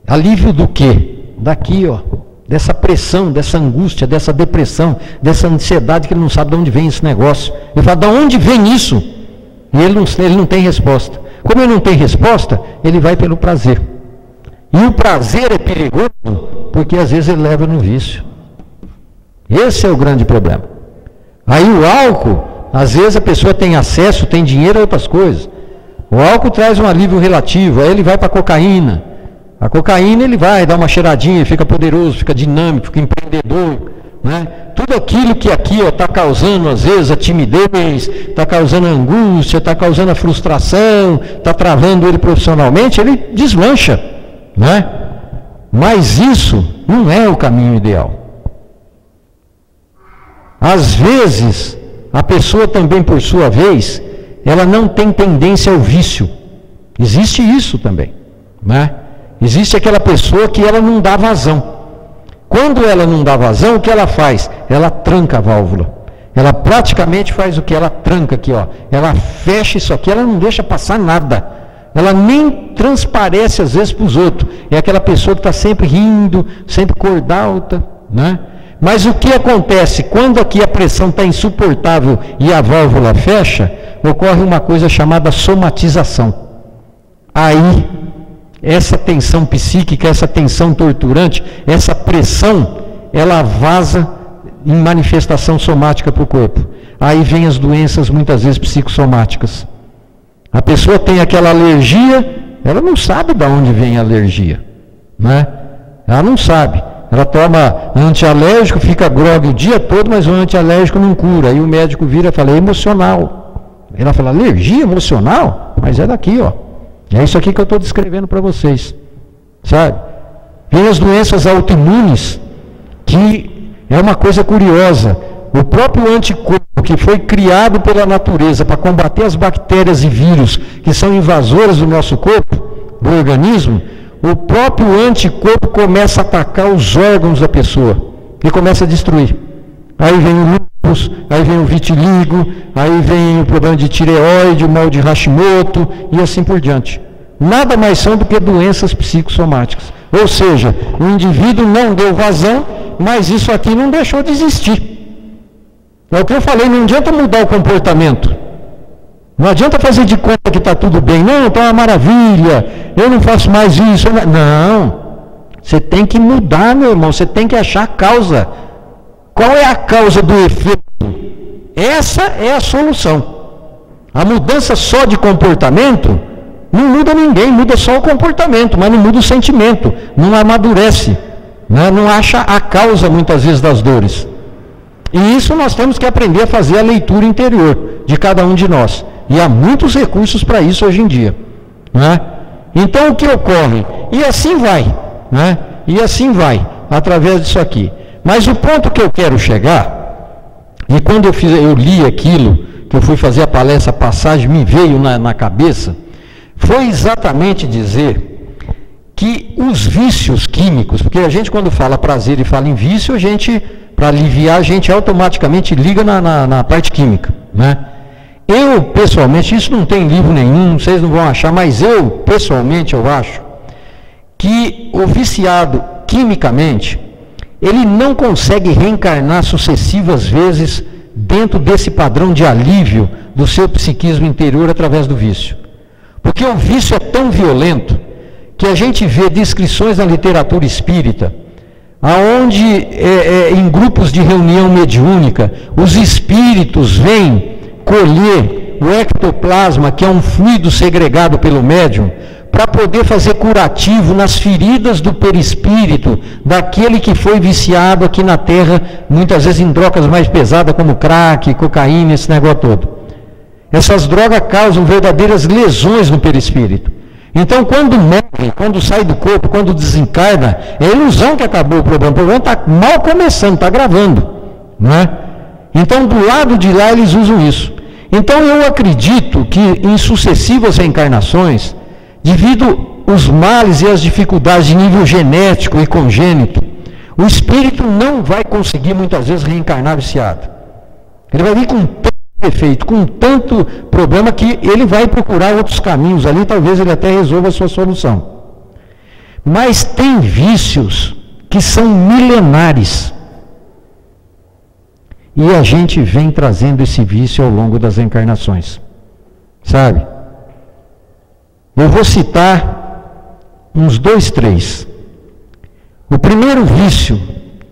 Alívio do quê? Daqui, ó, dessa pressão, dessa angústia, dessa depressão, dessa ansiedade que ele não sabe de onde vem esse negócio. Ele fala, de onde vem isso? E ele não tem resposta. Como ele não tem resposta, ele vai pelo prazer. E o prazer é perigoso, porque às vezes ele leva no vício. Esse é o grande problema. Aí o álcool, às vezes a pessoa tem acesso, tem dinheiro a outras coisas. O álcool traz um alívio relativo, aí ele vai para a cocaína. A cocaína ele vai dar uma cheiradinha, fica poderoso, fica dinâmico, fica empreendedor, né? Tudo aquilo que aqui está causando, às vezes, a timidez, está causando a angústia, está causando a frustração, está travando ele profissionalmente, ele deslancha. né? Mas isso não é o caminho ideal. Às vezes, a pessoa também, por sua vez, ela não tem tendência ao vício. Existe isso também, né? Existe aquela pessoa que ela não dá vazão. Quando ela não dá vazão, o que ela faz? Ela tranca a válvula. Ela praticamente faz o que? Ela tranca aqui, ó. Ela fecha isso aqui, ela não deixa passar nada. Ela nem transparece às vezes para os outros. É aquela pessoa que está sempre rindo, sempre cordalta, né? Mas o que acontece? Quando aqui a pressão está insuportável e a válvula fecha, ocorre uma coisa chamada somatização. Aí, essa tensão psíquica, essa tensão torturante, essa pressão, ela vaza em manifestação somática para o corpo. Aí vem as doenças, muitas vezes psicossomáticas. A pessoa tem aquela alergia, ela não sabe de onde vem a alergia, né? Ela não sabe. Ela toma antialérgico, fica grogue o dia todo, mas o antialérgico não cura. Aí o médico vira e fala, é emocional. Ela fala, alergia emocional? Mas é daqui, ó. É isso aqui que eu estou descrevendo para vocês, sabe? Vem as doenças autoimunes, que é uma coisa curiosa. O próprio anticorpo que foi criado pela natureza para combater as bactérias e vírus que são invasoras do nosso corpo, do organismo, o próprio anticorpo começa a atacar os órgãos da pessoa e começa a destruir. Aí vem o lúpus, aí vem o vitiligo, aí vem o problema de tireoide, o mal de Hashimoto e assim por diante. Nada mais são do que doenças psicossomáticas. Ou seja, o indivíduo não deu vazão, mas isso aqui não deixou de existir. É o que eu falei, não adianta mudar o comportamento. Não adianta fazer de conta que está tudo bem. Não, está uma maravilha, eu não faço mais isso. Não, você tem que mudar, meu irmão, você tem que achar a causa. Qual é a causa do efeito? Essa é a solução. A mudança só de comportamento não muda ninguém, muda só o comportamento, mas não muda o sentimento, não amadurece, né? Não acha a causa muitas vezes das dores. E isso nós temos que aprender a fazer a leitura interior de cada um de nós. E há muitos recursos para isso hoje em dia, né? Então o que ocorre? E assim vai, né? E assim vai, através disso aqui. Mas o ponto que eu quero chegar, e quando eu li aquilo, que eu fui fazer a palestra, a passagem me veio na cabeça, foi exatamente dizer que os vícios químicos, porque a gente quando fala prazer e fala em vício, a gente, para aliviar, a gente automaticamente liga na parte química, né? Eu, pessoalmente, isso não tem livro nenhum, vocês não vão achar, mas eu, pessoalmente, eu acho que o viciado quimicamente, ele não consegue reencarnar sucessivas vezes dentro desse padrão de alívio do seu psiquismo interior através do vício. Porque o vício é tão violento que a gente vê descrições na literatura espírita, aonde em grupos de reunião mediúnica, os espíritos vêm colher o ectoplasma, que é um fluido segregado pelo médium, para poder fazer curativo nas feridas do perispírito daquele que foi viciado aqui na Terra, muitas vezes em drogas mais pesadas como crack, cocaína, esse negócio todo. Essas drogas causam verdadeiras lesões no perispírito. Então, quando morre, quando sai do corpo, quando desencarna, é ilusão que acabou o problema está mal começando, está gravando, não é? Então, do lado de lá, eles usam isso. Então, eu acredito que em sucessivas reencarnações, devido os males e as dificuldades de nível genético e congênito, o espírito não vai conseguir muitas vezes reencarnar viciado. Ele vai vir com tanto defeito, com tanto problema, que ele vai procurar outros caminhos ali, talvez ele até resolva a sua solução. Mas tem vícios que são milenares. E a gente vem trazendo esse vício ao longo das encarnações. Sabe? Eu vou citar uns 2, 3. O primeiro vício,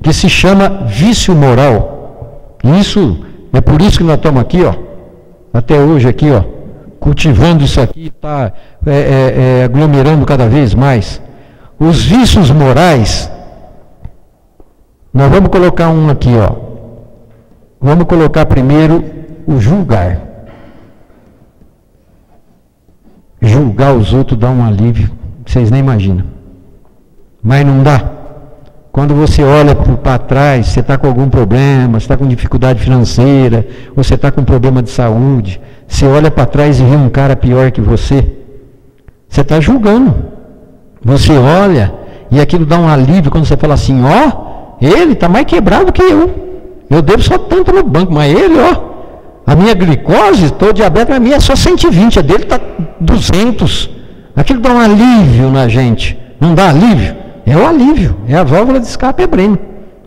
que se chama vício moral. Isso, é por isso que nós estamos aqui, ó, até hoje aqui, ó, cultivando isso aqui, está aglomerando cada vez mais. Os vícios morais, nós vamos colocar um aqui, ó. Vamos colocar primeiro o julgar. Julgar os outros dá um alívio, vocês nem imaginam. Mas não dá. Quando você olha para trás, você está com algum problema, você está com dificuldade financeira, você está com problema de saúde, você olha para trás e vê um cara pior que você está julgando. Você olha e aquilo dá um alívio quando você fala assim, ó, ele está mais quebrado que eu devo só tanto no banco, mas ele, ó, a minha glicose, estou diabético, a minha é só 120, a dele está 200. Aquilo dá um alívio na gente. Não dá alívio? É o alívio, é a válvula de escape abrindo,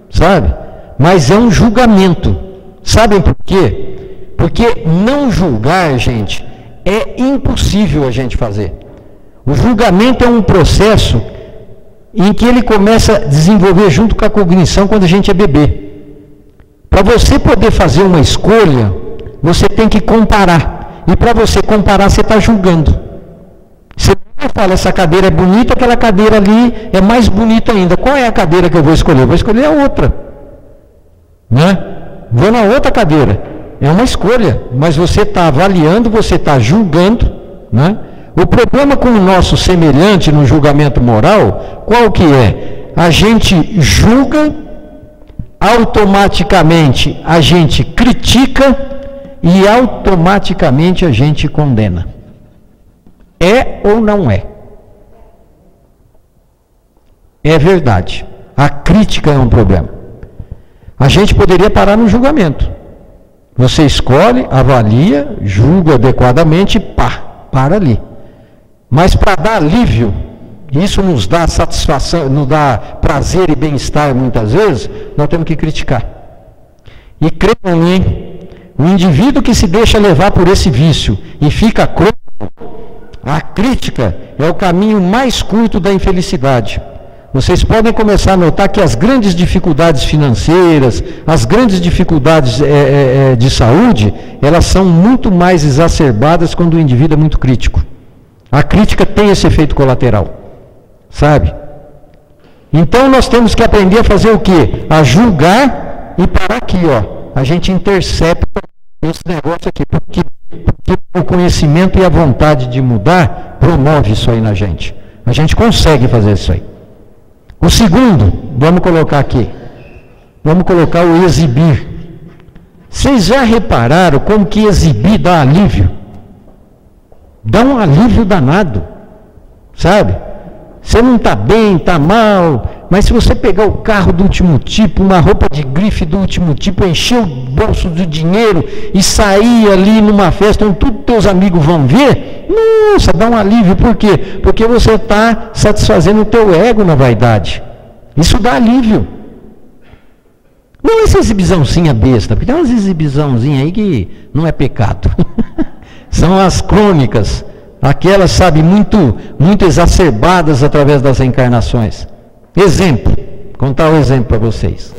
sabe? Mas é um julgamento. Sabem por quê? Porque não julgar, gente, é impossível a gente fazer. O julgamento é um processo em que ele começa a desenvolver junto com a cognição quando a gente é bebê. Para você poder fazer uma escolha, você tem que comparar. E para você comparar, você está julgando. Você fala, essa cadeira é bonita, aquela cadeira ali é mais bonita ainda. Qual é a cadeira que eu vou escolher? Eu vou escolher a outra. Né? Vou na outra cadeira. É uma escolha, mas você está avaliando, você está julgando. Né? O problema com o nosso semelhante no julgamento moral, qual que é? A gente julga, automaticamente a gente critica e automaticamente a gente condena. É ou não é? É verdade. A crítica é um problema. A gente poderia parar no julgamento. Você escolhe, avalia, julga adequadamente e para ali. Mas para dar alívio, isso nos dá satisfação, nos dá prazer e bem-estar muitas vezes, nós temos que criticar. E creiam em mim, o indivíduo que se deixa levar por esse vício e fica crônico, a crítica é o caminho mais curto da infelicidade. Vocês podem começar a notar que as grandes dificuldades financeiras, as grandes dificuldades de saúde, elas são muito mais exacerbadas quando o indivíduo é muito crítico. A crítica tem esse efeito colateral, sabe? Então nós temos que aprender a fazer o quê? A julgar e parar aqui, ó. A gente intercepta esse negócio aqui, porque o conhecimento e a vontade de mudar promove isso aí na gente. A gente consegue fazer isso aí. O segundo, vamos colocar aqui. Vamos colocar o exibir. Vocês já repararam como que exibir dá alívio? Dá um alívio danado, sabe? Você não está bem, está mal, mas se você pegar o carro do último tipo, uma roupa de grife do último tipo, encher o bolso de dinheiro e sair ali numa festa onde todos os teus amigos vão ver, nossa, dá um alívio. Por quê? Porque você está satisfazendo o teu ego na vaidade. Isso dá alívio. Não essa exibiçãozinha besta, porque tem umas exibiçãozinhas aí que não é pecado. São as crônicas. Aquelas, sabe, muito exacerbadas através das reencarnações. Exemplo, vou contar um exemplo para vocês.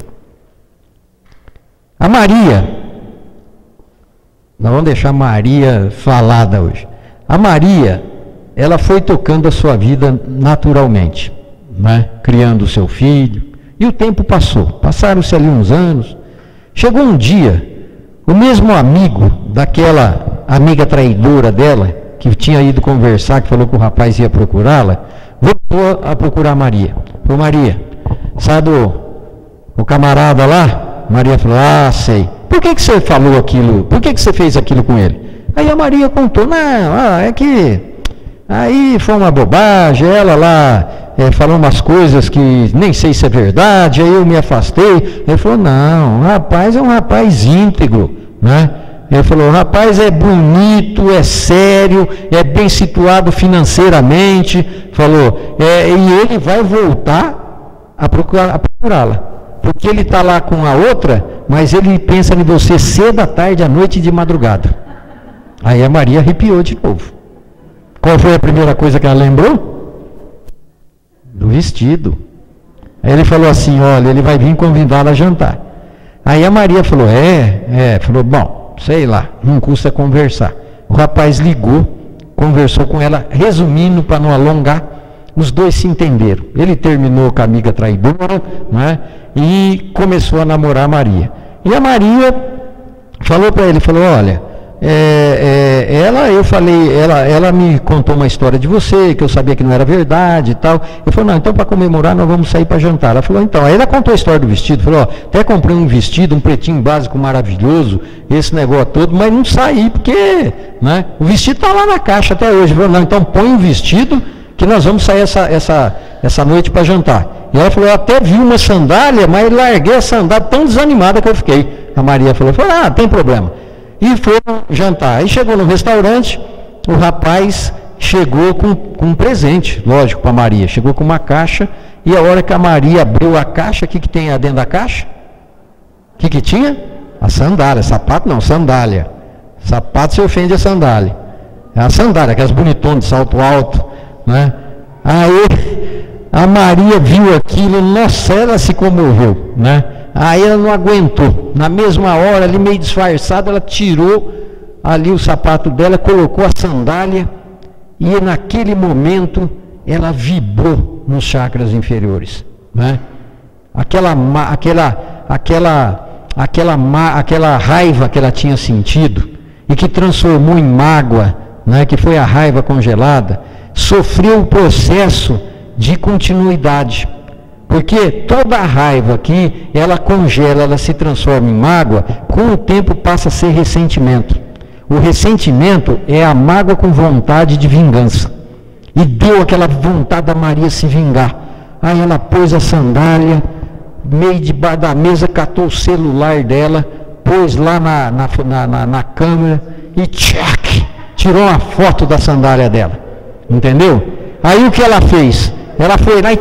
A Maria, nós vamos deixar a Maria falada hoje. A Maria, ela foi tocando a sua vida naturalmente, né? Criando o seu filho, e o tempo passou. Passaram-se ali uns anos. Chegou um dia, o mesmo amigo daquela amiga traidora dela, que tinha ido conversar, que falou que o rapaz ia procurá-la, voltou a procurar Maria. Falou, Maria, sabe o camarada lá? Maria falou, sei. Por que você falou aquilo? Por que você fez aquilo com ele? Aí a Maria contou, não, é que aí foi uma bobagem, ela lá falou umas coisas que nem sei se é verdade, aí eu me afastei. Ele falou, não, o rapaz é um rapaz íntegro, né? Ele falou, o rapaz é bonito, é sério, é bem situado financeiramente. Falou, e ele vai voltar a procurá-la. Porque ele está lá com a outra, mas ele pensa em você cedo, à tarde, à noite e de madrugada. Aí a Maria arrepiou de novo. Qual foi a primeira coisa que ela lembrou? Do vestido. Aí ele falou assim, olha, ele vai vir convidá-la a jantar. Aí a Maria falou, falou, bom, sei lá, não custa conversar. O rapaz ligou, conversou com ela, resumindo, para não alongar, os dois se entenderam. Ele terminou com a amiga traidora, né, e começou a namorar a Maria. E a Maria falou para ele, falou, olha, eu falei, ela me contou uma história de você, que eu sabia que não era verdade e tal. Eu falei, não, então para comemorar nós vamos sair para jantar. Ela falou, então, aí ela contou a história do vestido, falou, ó, até comprei um vestido, um pretinho básico maravilhoso, esse negócio todo, mas não saí, porque, né, o vestido está lá na caixa até hoje. Eu falei, não, então põe o vestido, que nós vamos sair essa noite para jantar. E ela falou, eu até vi uma sandália, mas larguei a sandália tão desanimada que eu fiquei. A Maria falou, não tem problema. E foram jantar. Aí chegou no restaurante, o rapaz chegou com um presente, lógico, para a Maria. Chegou com uma caixa, e a hora que a Maria abriu a caixa, o que tem dentro da caixa? O que tinha? A sandália. Sapato não, sandália. Sapato se ofende a sandália. É a sandália, aquelas bonitonas de salto alto, né? Aí a Maria viu aquilo, nossa, ela se comoveu, né? Aí ela não aguentou. Na mesma hora, ali meio disfarçada, ela tirou ali o sapato dela, colocou a sandália, e naquele momento ela vibrou nos chakras inferiores, né? Aquela raiva que ela tinha sentido e que transformou em mágoa, né, que foi a raiva congelada, sofreu o processo de continuidade. Porque toda a raiva que ela congela, ela se transforma em mágoa, com o tempo passa a ser ressentimento. O ressentimento é a mágoa com vontade de vingança. E deu aquela vontade da Maria se vingar. Aí ela pôs a sandália, meio debaixo da mesa, catou o celular dela, pôs lá na câmera e tirou uma foto da sandália dela. Entendeu? Aí o que ela fez? Ela foi lá e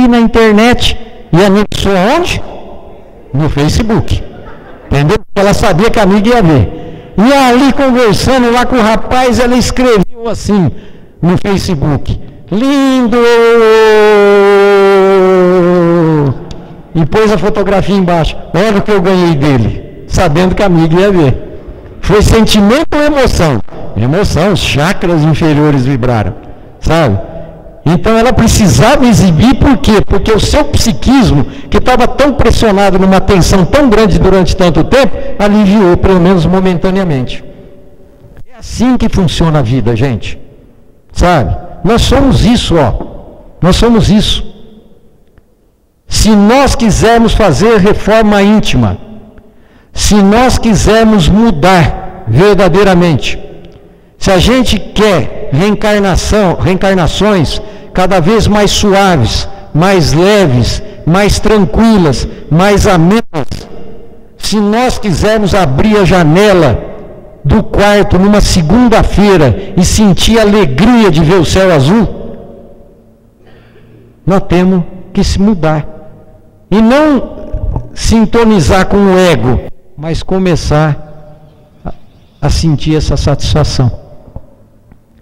na internet e anunciou onde? No Facebook. Entendeu? Ela sabia que a amiga ia ver. E ali conversando lá com o rapaz, ela escreveu assim no Facebook: lindo! E pôs a fotografia embaixo. Olha o que eu ganhei dele, sabendo que a amiga ia ver. Foi sentimento ou emoção? Emoção, os chakras inferiores vibraram, sabe? Então ela precisava exibir, por quê? Porque o seu psiquismo, que estava tão pressionado numa tensão tão grande durante tanto tempo, aliviou, pelo menos momentaneamente. É assim que funciona a vida, gente. Sabe? Nós somos isso, ó. Nós somos isso. Se nós quisermos fazer reforma íntima, se nós quisermos mudar verdadeiramente, se a gente quer reencarnações cada vez mais suaves, mais leves, mais tranquilas, mais amenas, se nós quisermos abrir a janela do quarto numa segunda-feira e sentir a alegria de ver o céu azul, nós temos que se mudar. E não sintonizar com o ego, mas começar a sentir essa satisfação.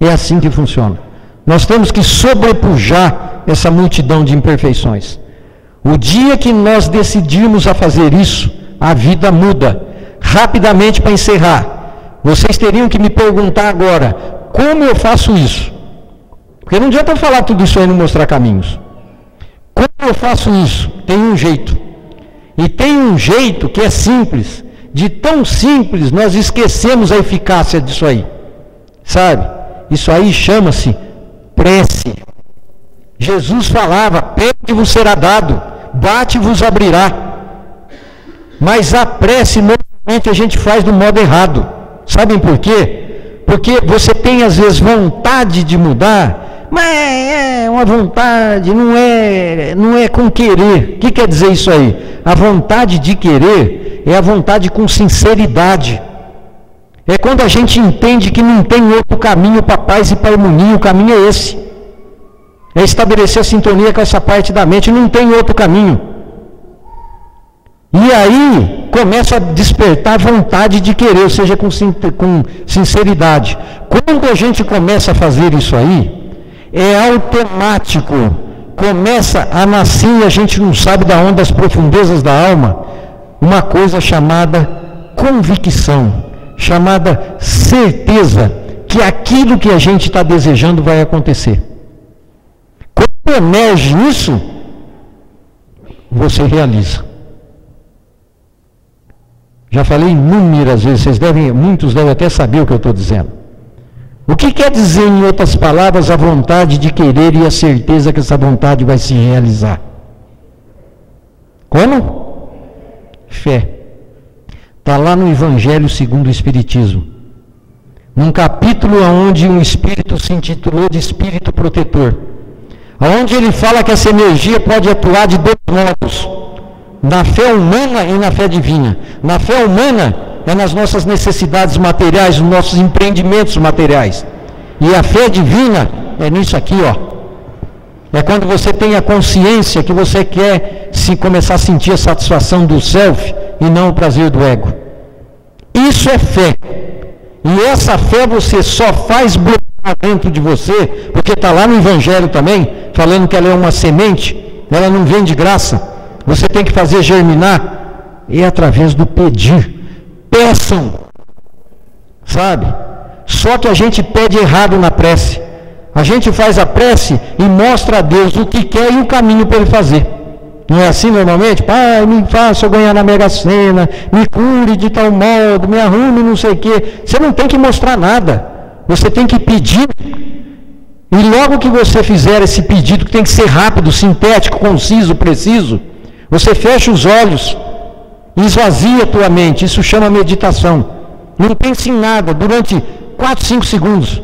É assim que funciona. Nós temos que sobrepujar essa multidão de imperfeições. O dia que nós decidirmos a fazer isso, a vida muda. Rapidamente, para encerrar, vocês teriam que me perguntar agora, como eu faço isso? Porque não adianta eu falar tudo isso aí e não mostrar caminhos. Como eu faço isso? Tem um jeito. E tem um jeito que é simples. De tão simples, nós esquecemos a eficácia disso aí. Sabe? Isso aí chama-se prece. Jesus falava: pede-vos será dado, bate-vos abrirá. Mas a prece, normalmente, a gente faz do modo errado. Sabem por quê? Porque você tem, às vezes, vontade de mudar, mas é uma vontade, não é com querer. O que quer dizer isso aí? A vontade de querer é a vontade com sinceridade. É quando a gente entende que não tem outro caminho para a paz e para a harmonia, o caminho é esse. É estabelecer a sintonia com essa parte da mente, não tem outro caminho. E aí começa a despertar a vontade de querer, ou seja, com sinceridade. Quando a gente começa a fazer isso aí, é automático. Começa a nascer, e a gente não sabe da onde, das profundezas da alma, uma coisa chamada convicção, chamada certeza que aquilo que a gente está desejando vai acontecer. Quando emerge isso, você realiza. Já falei inúmeras vezes, muitos devem até saber o que eu estou dizendo. O que quer dizer, em outras palavras, a vontade de querer e a certeza que essa vontade vai se realizar? Como? Fé. Está lá no Evangelho segundo o Espiritismo. Num capítulo onde um espírito se intitulou de espírito protetor. Onde ele fala que essa energia pode atuar de dois modos. Na fé humana e na fé divina. Na fé humana é nas nossas necessidades materiais, nos nossos empreendimentos materiais. E a fé divina é nisso aqui, ó. É quando você tem a consciência que você quer começar a sentir a satisfação do self e não o prazer do ego. Isso é fé. E essa fé você só faz brotar dentro de você, porque está lá no Evangelho também, falando que ela é uma semente, ela não vem de graça. Você tem que fazer germinar, e é através do pedir. Peçam, sabe? Só que a gente pede errado na prece. A gente faz a prece e mostra a Deus o que quer e o caminho para ele fazer. Não é assim normalmente? Pai, me faça eu ganhar na Mega Sena, me cure de tal modo, me arrume não sei o quê. Você não tem que mostrar nada. Você tem que pedir. E logo que você fizer esse pedido, que tem que ser rápido, sintético, conciso, preciso, você fecha os olhos, esvazia a tua mente. Isso chama meditação. Não pense em nada durante 4, 5 segundos.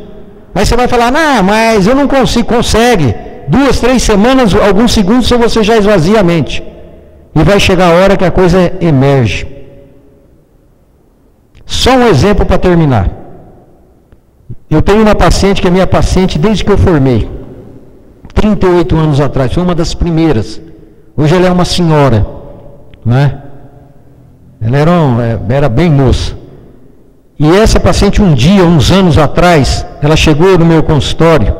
Aí você vai falar, não, mas eu não consigo. Consegue. 2, 3 semanas, alguns segundos, você já esvazia a mente. E vai chegar a hora que a coisa emerge. Só um exemplo para terminar. Eu tenho uma paciente que é minha paciente desde que eu formei. 38 anos atrás. Foi uma das primeiras. Hoje ela é uma senhora. Né? Ela era bem moça. E essa paciente um dia, uns anos atrás, ela chegou no meu consultório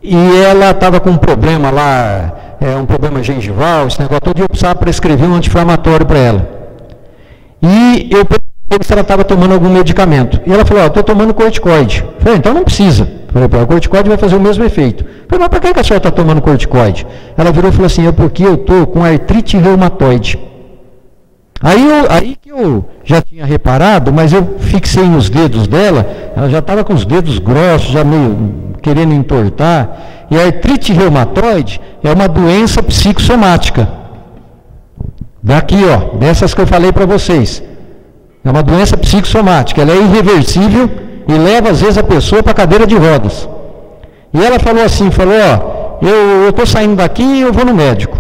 e ela estava com um problema lá, um problema gengival, esse negócio todo, e eu precisava prescrever um anti-inflamatório para ela. E eu perguntei se ela estava tomando algum medicamento. E ela falou, estou tomando corticoide. Eu falei, então não precisa. Falei para ela, o corticoide vai fazer o mesmo efeito. Eu falei, mas para que a senhora está tomando corticoide? Ela virou e falou assim, é porque eu estou com artrite reumatoide. Aí que eu já tinha reparado, mas eu fixei nos dedos dela, ela já estava com os dedos grossos, já meio querendo entortar. E a artrite reumatoide é uma doença psicossomática. Daqui, ó, dessas que eu falei para vocês. É uma doença psicossomática, ela é irreversível e leva às vezes a pessoa para a cadeira de rodas. E ela falou assim, eu estou saindo daqui e eu vou no médico.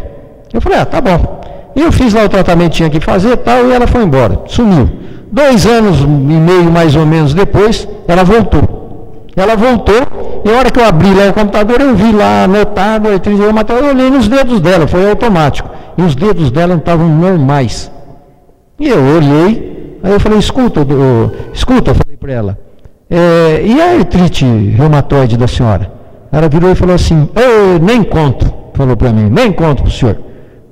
Eu falei, tá bom. E eu fiz lá o tratamento que tinha que fazer e tal, e ela foi embora, sumiu. 2 anos e meio mais ou menos depois, ela voltou. Ela voltou, e a hora que eu abri lá o computador, eu vi lá anotado, eu olhei nos dedos dela, foi automático. E os dedos dela não estavam normais. E eu olhei, aí eu falei, escuta, eu falei para ela, e a artrite reumatoide da senhora? Ela virou e falou assim, nem conto, falou para mim, nem conto para o senhor.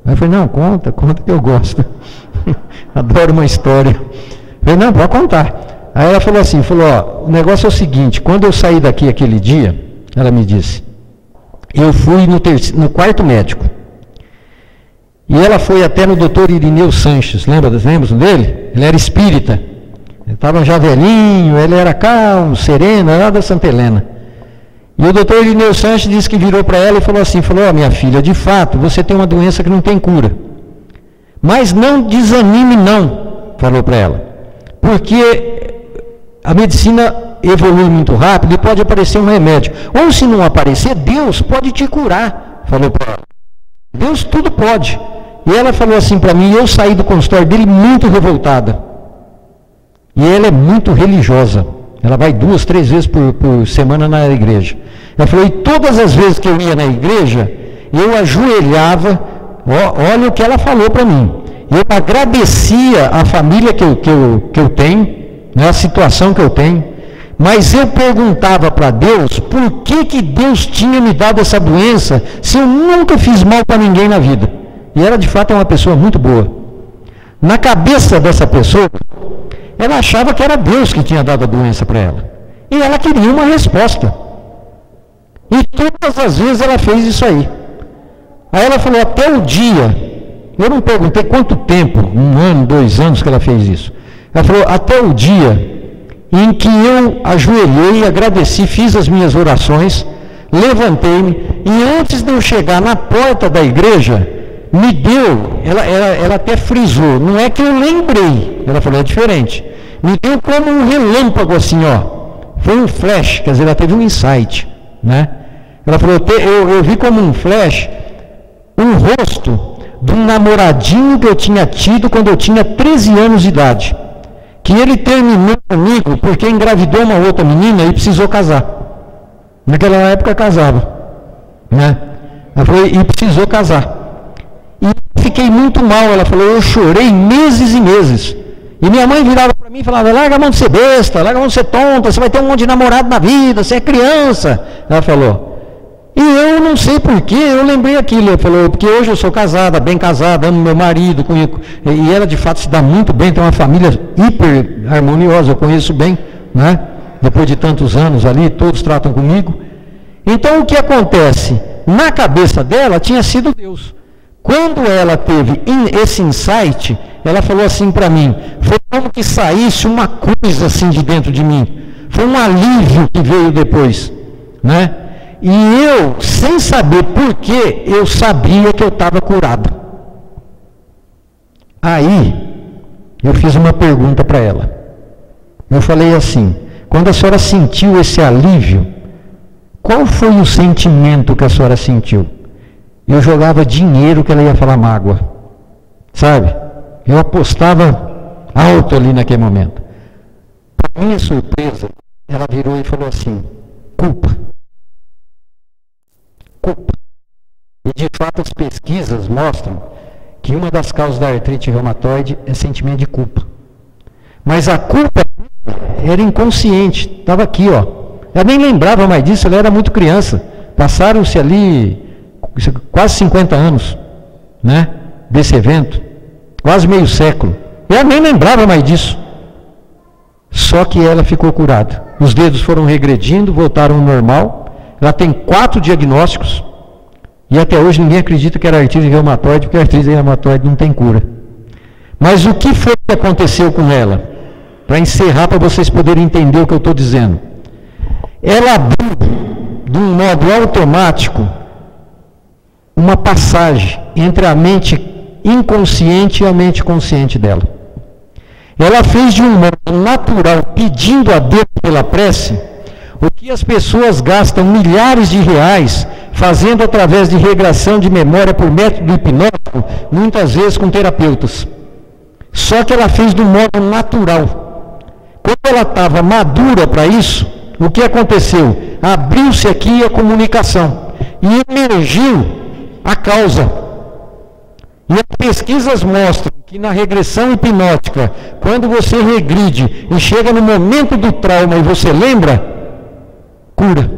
Aí eu falei, não, conta que eu gosto. Adoro uma história. Eu falei, não, pode contar. Aí ela falou assim, o negócio é o seguinte, quando eu saí daqui aquele dia, ela me disse, eu fui no 4º médico. E ela foi até no doutor Irineu Sanches, lembram dele? Ele era espírita. Ele estava já velhinho, ele era calmo, sereno, era da Santa Helena. E o doutor Irineu Sanches disse que virou para ela e falou assim, minha filha, de fato, você tem uma doença que não tem cura. Mas não desanime não, falou para ela. Porque a medicina evolui muito rápido e pode aparecer um remédio. Ou se não aparecer, Deus pode te curar, falou para ela. Deus tudo pode. E ela falou assim para mim, eu saí do consultório dele muito revoltada. E ela é muito religiosa. Ela vai 2, 3 vezes por semana na igreja. Ela falou, e todas as vezes que eu ia na igreja, eu ajoelhava, olha o que ela falou para mim. Eu agradecia a família que eu tenho, né, a situação que eu tenho, mas eu perguntava para Deus, por que Deus tinha me dado essa doença, se eu nunca fiz mal para ninguém na vida? E ela de fato é uma pessoa muito boa. Na cabeça dessa pessoa, ela achava que era Deus que tinha dado a doença para ela. E ela queria uma resposta. E todas as vezes ela fez isso aí. Aí ela falou, até o dia Eu não perguntei quanto tempo, 1 ano, 2 anos que ela fez isso. Ela falou, até o dia em que eu ajoelhei, agradeci, fiz as minhas orações, levantei-me, e antes de eu chegar na porta da igreja, me deu, ela até frisou, não é que eu lembrei, ela falou, é diferente, me deu como um relâmpago assim, ó, foi um flash, quer dizer, ela teve um insight, né? Ela falou, eu vi como um flash, um rosto de um namoradinho que eu tinha tido quando eu tinha 13 anos de idade, que ele terminou comigo porque engravidou uma outra menina e precisou casar. Naquela época casava, né? Ela falou, e precisou casar. E eu fiquei muito mal, ela falou, eu chorei meses e meses. E minha mãe virava para mim e falava, larga a mão de ser besta, larga a mão de ser tonta, você vai ter um monte de namorado na vida, você é criança. Ela falou. E eu não sei porquê, eu lembrei aquilo. Ela falou, porque hoje eu sou casada, bem casada, amo meu marido, e ela de fato se dá muito bem, tem uma família hiper harmoniosa, eu conheço bem, né? Depois de tantos anos ali, todos tratam comigo. Então o que acontece? Na cabeça dela tinha sido Deus. Quando ela teve esse insight, ela falou assim para mim, foi como que saísse uma coisa assim de dentro de mim. Foi um alívio que veio depois, né? E eu, sem saber porquê, eu sabia que eu estava curado. Aí, eu fiz uma pergunta para ela. Eu falei assim, quando a senhora sentiu esse alívio, qual foi o sentimento que a senhora sentiu? Eu jogava dinheiro que ela ia falar mágoa. Sabe? Eu apostava alto ali naquele momento. Para minha surpresa, ela virou e falou assim, culpa. Culpa. E de fato as pesquisas mostram que uma das causas da artrite reumatoide é sentimento de culpa. Mas a culpa era inconsciente, estava aqui, ó. Ela nem lembrava mais disso, ela era muito criança. Passaram-se ali quase 50 anos, né, desse evento, quase meio século. Ela nem lembrava mais disso. Só que ela ficou curada. Os dedos foram regredindo, voltaram ao normal. Ela tem 4 diagnósticos e até hoje ninguém acredita que era artrite reumatoide, porque a artrite reumatoide não tem cura. Mas o que foi que aconteceu com ela? Para encerrar, para vocês poderem entender o que eu estou dizendo. Ela abriu, de um modo automático, uma passagem entre a mente inconsciente e a mente consciente dela. Ela fez de um modo natural, pedindo a Deus pela prece, o que as pessoas gastam milhares de reais fazendo através de regressão de memória por método hipnótico, muitas vezes com terapeutas. Só que ela fez de um modo natural. Quando ela estava madura para isso, o que aconteceu? Abriu-se aqui a comunicação e emergiu a causa. E as pesquisas mostram que na regressão hipnótica, quando você regride e chega no momento do trauma e você lembra, cura.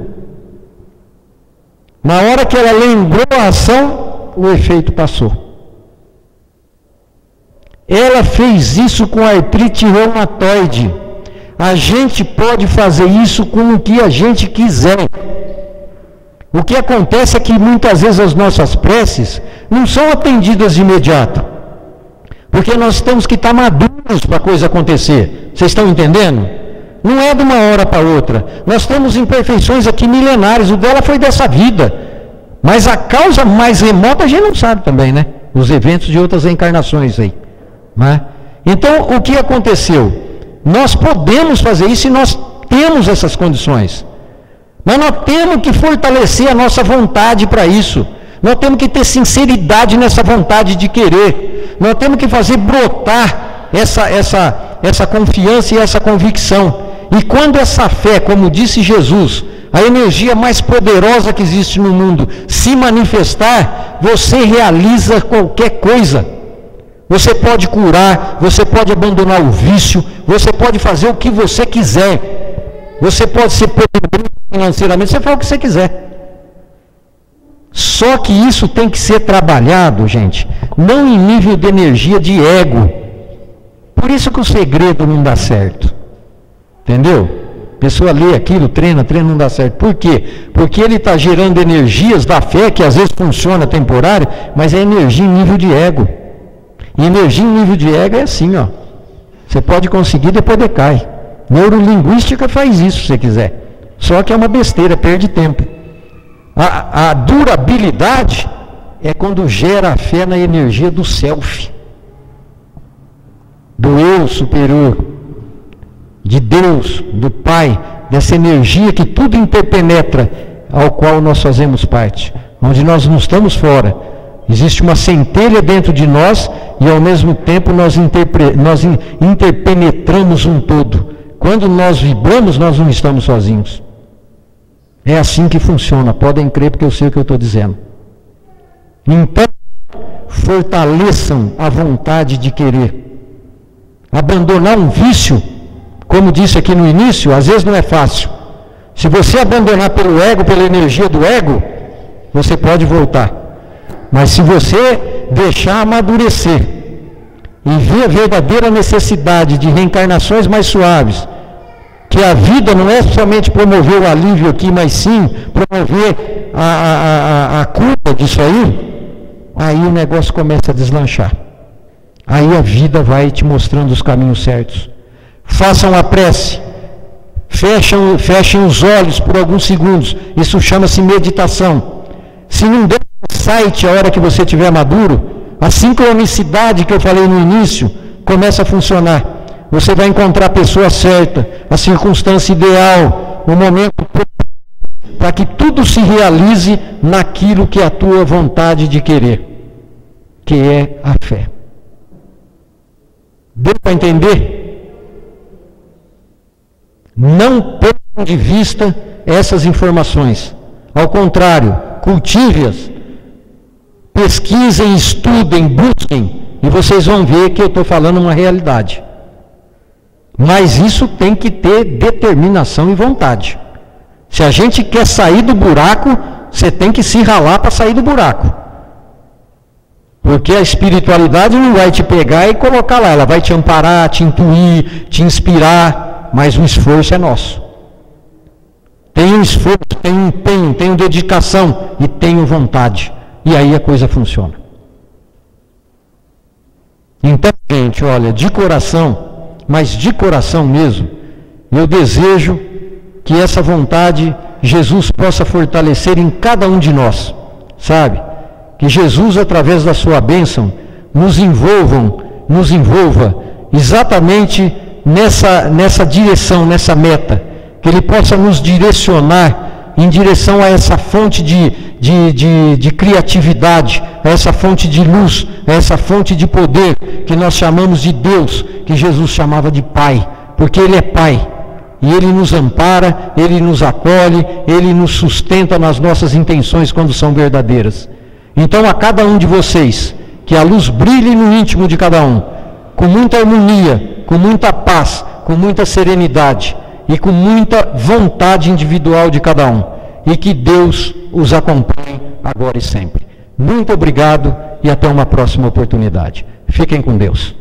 Na hora que ela lembrou a ação, o efeito passou. Ela fez isso com artrite reumatoide. A gente pode fazer isso com o que a gente quiser. O que acontece é que muitas vezes as nossas preces não são atendidas de imediato. Porque nós temos que estar maduros para a coisa acontecer. Vocês estão entendendo? Não é de uma hora para outra. Nós temos imperfeições aqui milenares. O dela foi dessa vida. Mas a causa mais remota a gente não sabe também, né? Os eventos de outras reencarnações aí. Né? Então, o que aconteceu? Nós podemos fazer isso e nós temos essas condições. Mas nós temos que fortalecer a nossa vontade para isso. Nós temos que ter sinceridade nessa vontade de querer. Nós temos que fazer brotar essa confiança e essa convicção. E quando essa fé, como disse Jesus, a energia mais poderosa que existe no mundo, se manifestar, você realiza qualquer coisa. Você pode curar, você pode abandonar o vício, você pode fazer o que você quiser. Você pode ser poderoso financeiramente, você faz o que você quiser. Só que isso tem que ser trabalhado, gente, não em nível de energia de ego. Por isso que o segredo não dá certo. Entendeu? A pessoa lê aquilo, treina, não dá certo. Por quê? Porque ele está gerando energias da fé, que às vezes funciona temporário, mas é energia em nível de ego. E energia em nível de ego é assim, ó. Você pode conseguir, depois decai. Neurolinguística faz isso, se você quiser. Só que é uma besteira, perde tempo. A durabilidade é quando gera a fé na energia do self, do eu superior, de Deus, do Pai, dessa energia que tudo interpenetra, ao qual nós fazemos parte, onde nós não estamos fora. Existe uma centelha dentro de nós e ao mesmo tempo nós interpenetramos um todo. Quando nós vibramos, nós não estamos sozinhos. É assim que funciona, podem crer porque eu sei o que eu estou dizendo. Então, fortaleçam a vontade de querer. Abandonar um vício, como disse aqui no início, às vezes não é fácil. Se você abandonar pelo ego, pela energia do ego, você pode voltar. Mas se você deixar amadurecer e ver a verdadeira necessidade de reencarnações mais suaves, que a vida não é somente promover o alívio aqui, mas sim promover a cura disso aí o negócio começa a deslanchar. Aí a vida vai te mostrando os caminhos certos. Façam a prece, fechem os olhos por alguns segundos, isso chama-se meditação. Se não der insight a hora que você estiver maduro, a sincronicidade que eu falei no início começa a funcionar. Você vai encontrar a pessoa certa, a circunstância ideal, o momento para que tudo se realize naquilo que é a tua vontade de querer, que é a fé. Deu para entender? Não percam de vista essas informações. Ao contrário, cultive-as, pesquisem, estudem, busquem, e vocês vão ver que eu estou falando uma realidade. Mas isso tem que ter determinação e vontade. Se a gente quer sair do buraco, você tem que se ralar para sair do buraco. Porque a espiritualidade não vai te pegar e colocar lá, ela vai te amparar, te intuir, te inspirar, mas o esforço é nosso. Tenho esforço, tenho empenho, tenho dedicação e tenho vontade. E aí a coisa funciona. Então, gente, olha, de coração, mas de coração mesmo, eu desejo que essa vontade Jesus possa fortalecer em cada um de nós, sabe? Que Jesus, através da sua bênção, nos envolva exatamente nessa direção, nessa meta, que Ele possa nos direcionar em direção a essa fonte de criatividade, a essa fonte de luz, a essa fonte de poder que nós chamamos de Deus, que Jesus chamava de Pai, porque Ele é Pai, e Ele nos ampara, Ele nos acolhe, Ele nos sustenta nas nossas intenções quando são verdadeiras. Então a cada um de vocês, que a luz brilhe no íntimo de cada um, com muita harmonia, com muita paz, com muita serenidade e com muita vontade individual de cada um, e que Deus os acompanhe agora e sempre. Muito obrigado e até uma próxima oportunidade. Fiquem com Deus.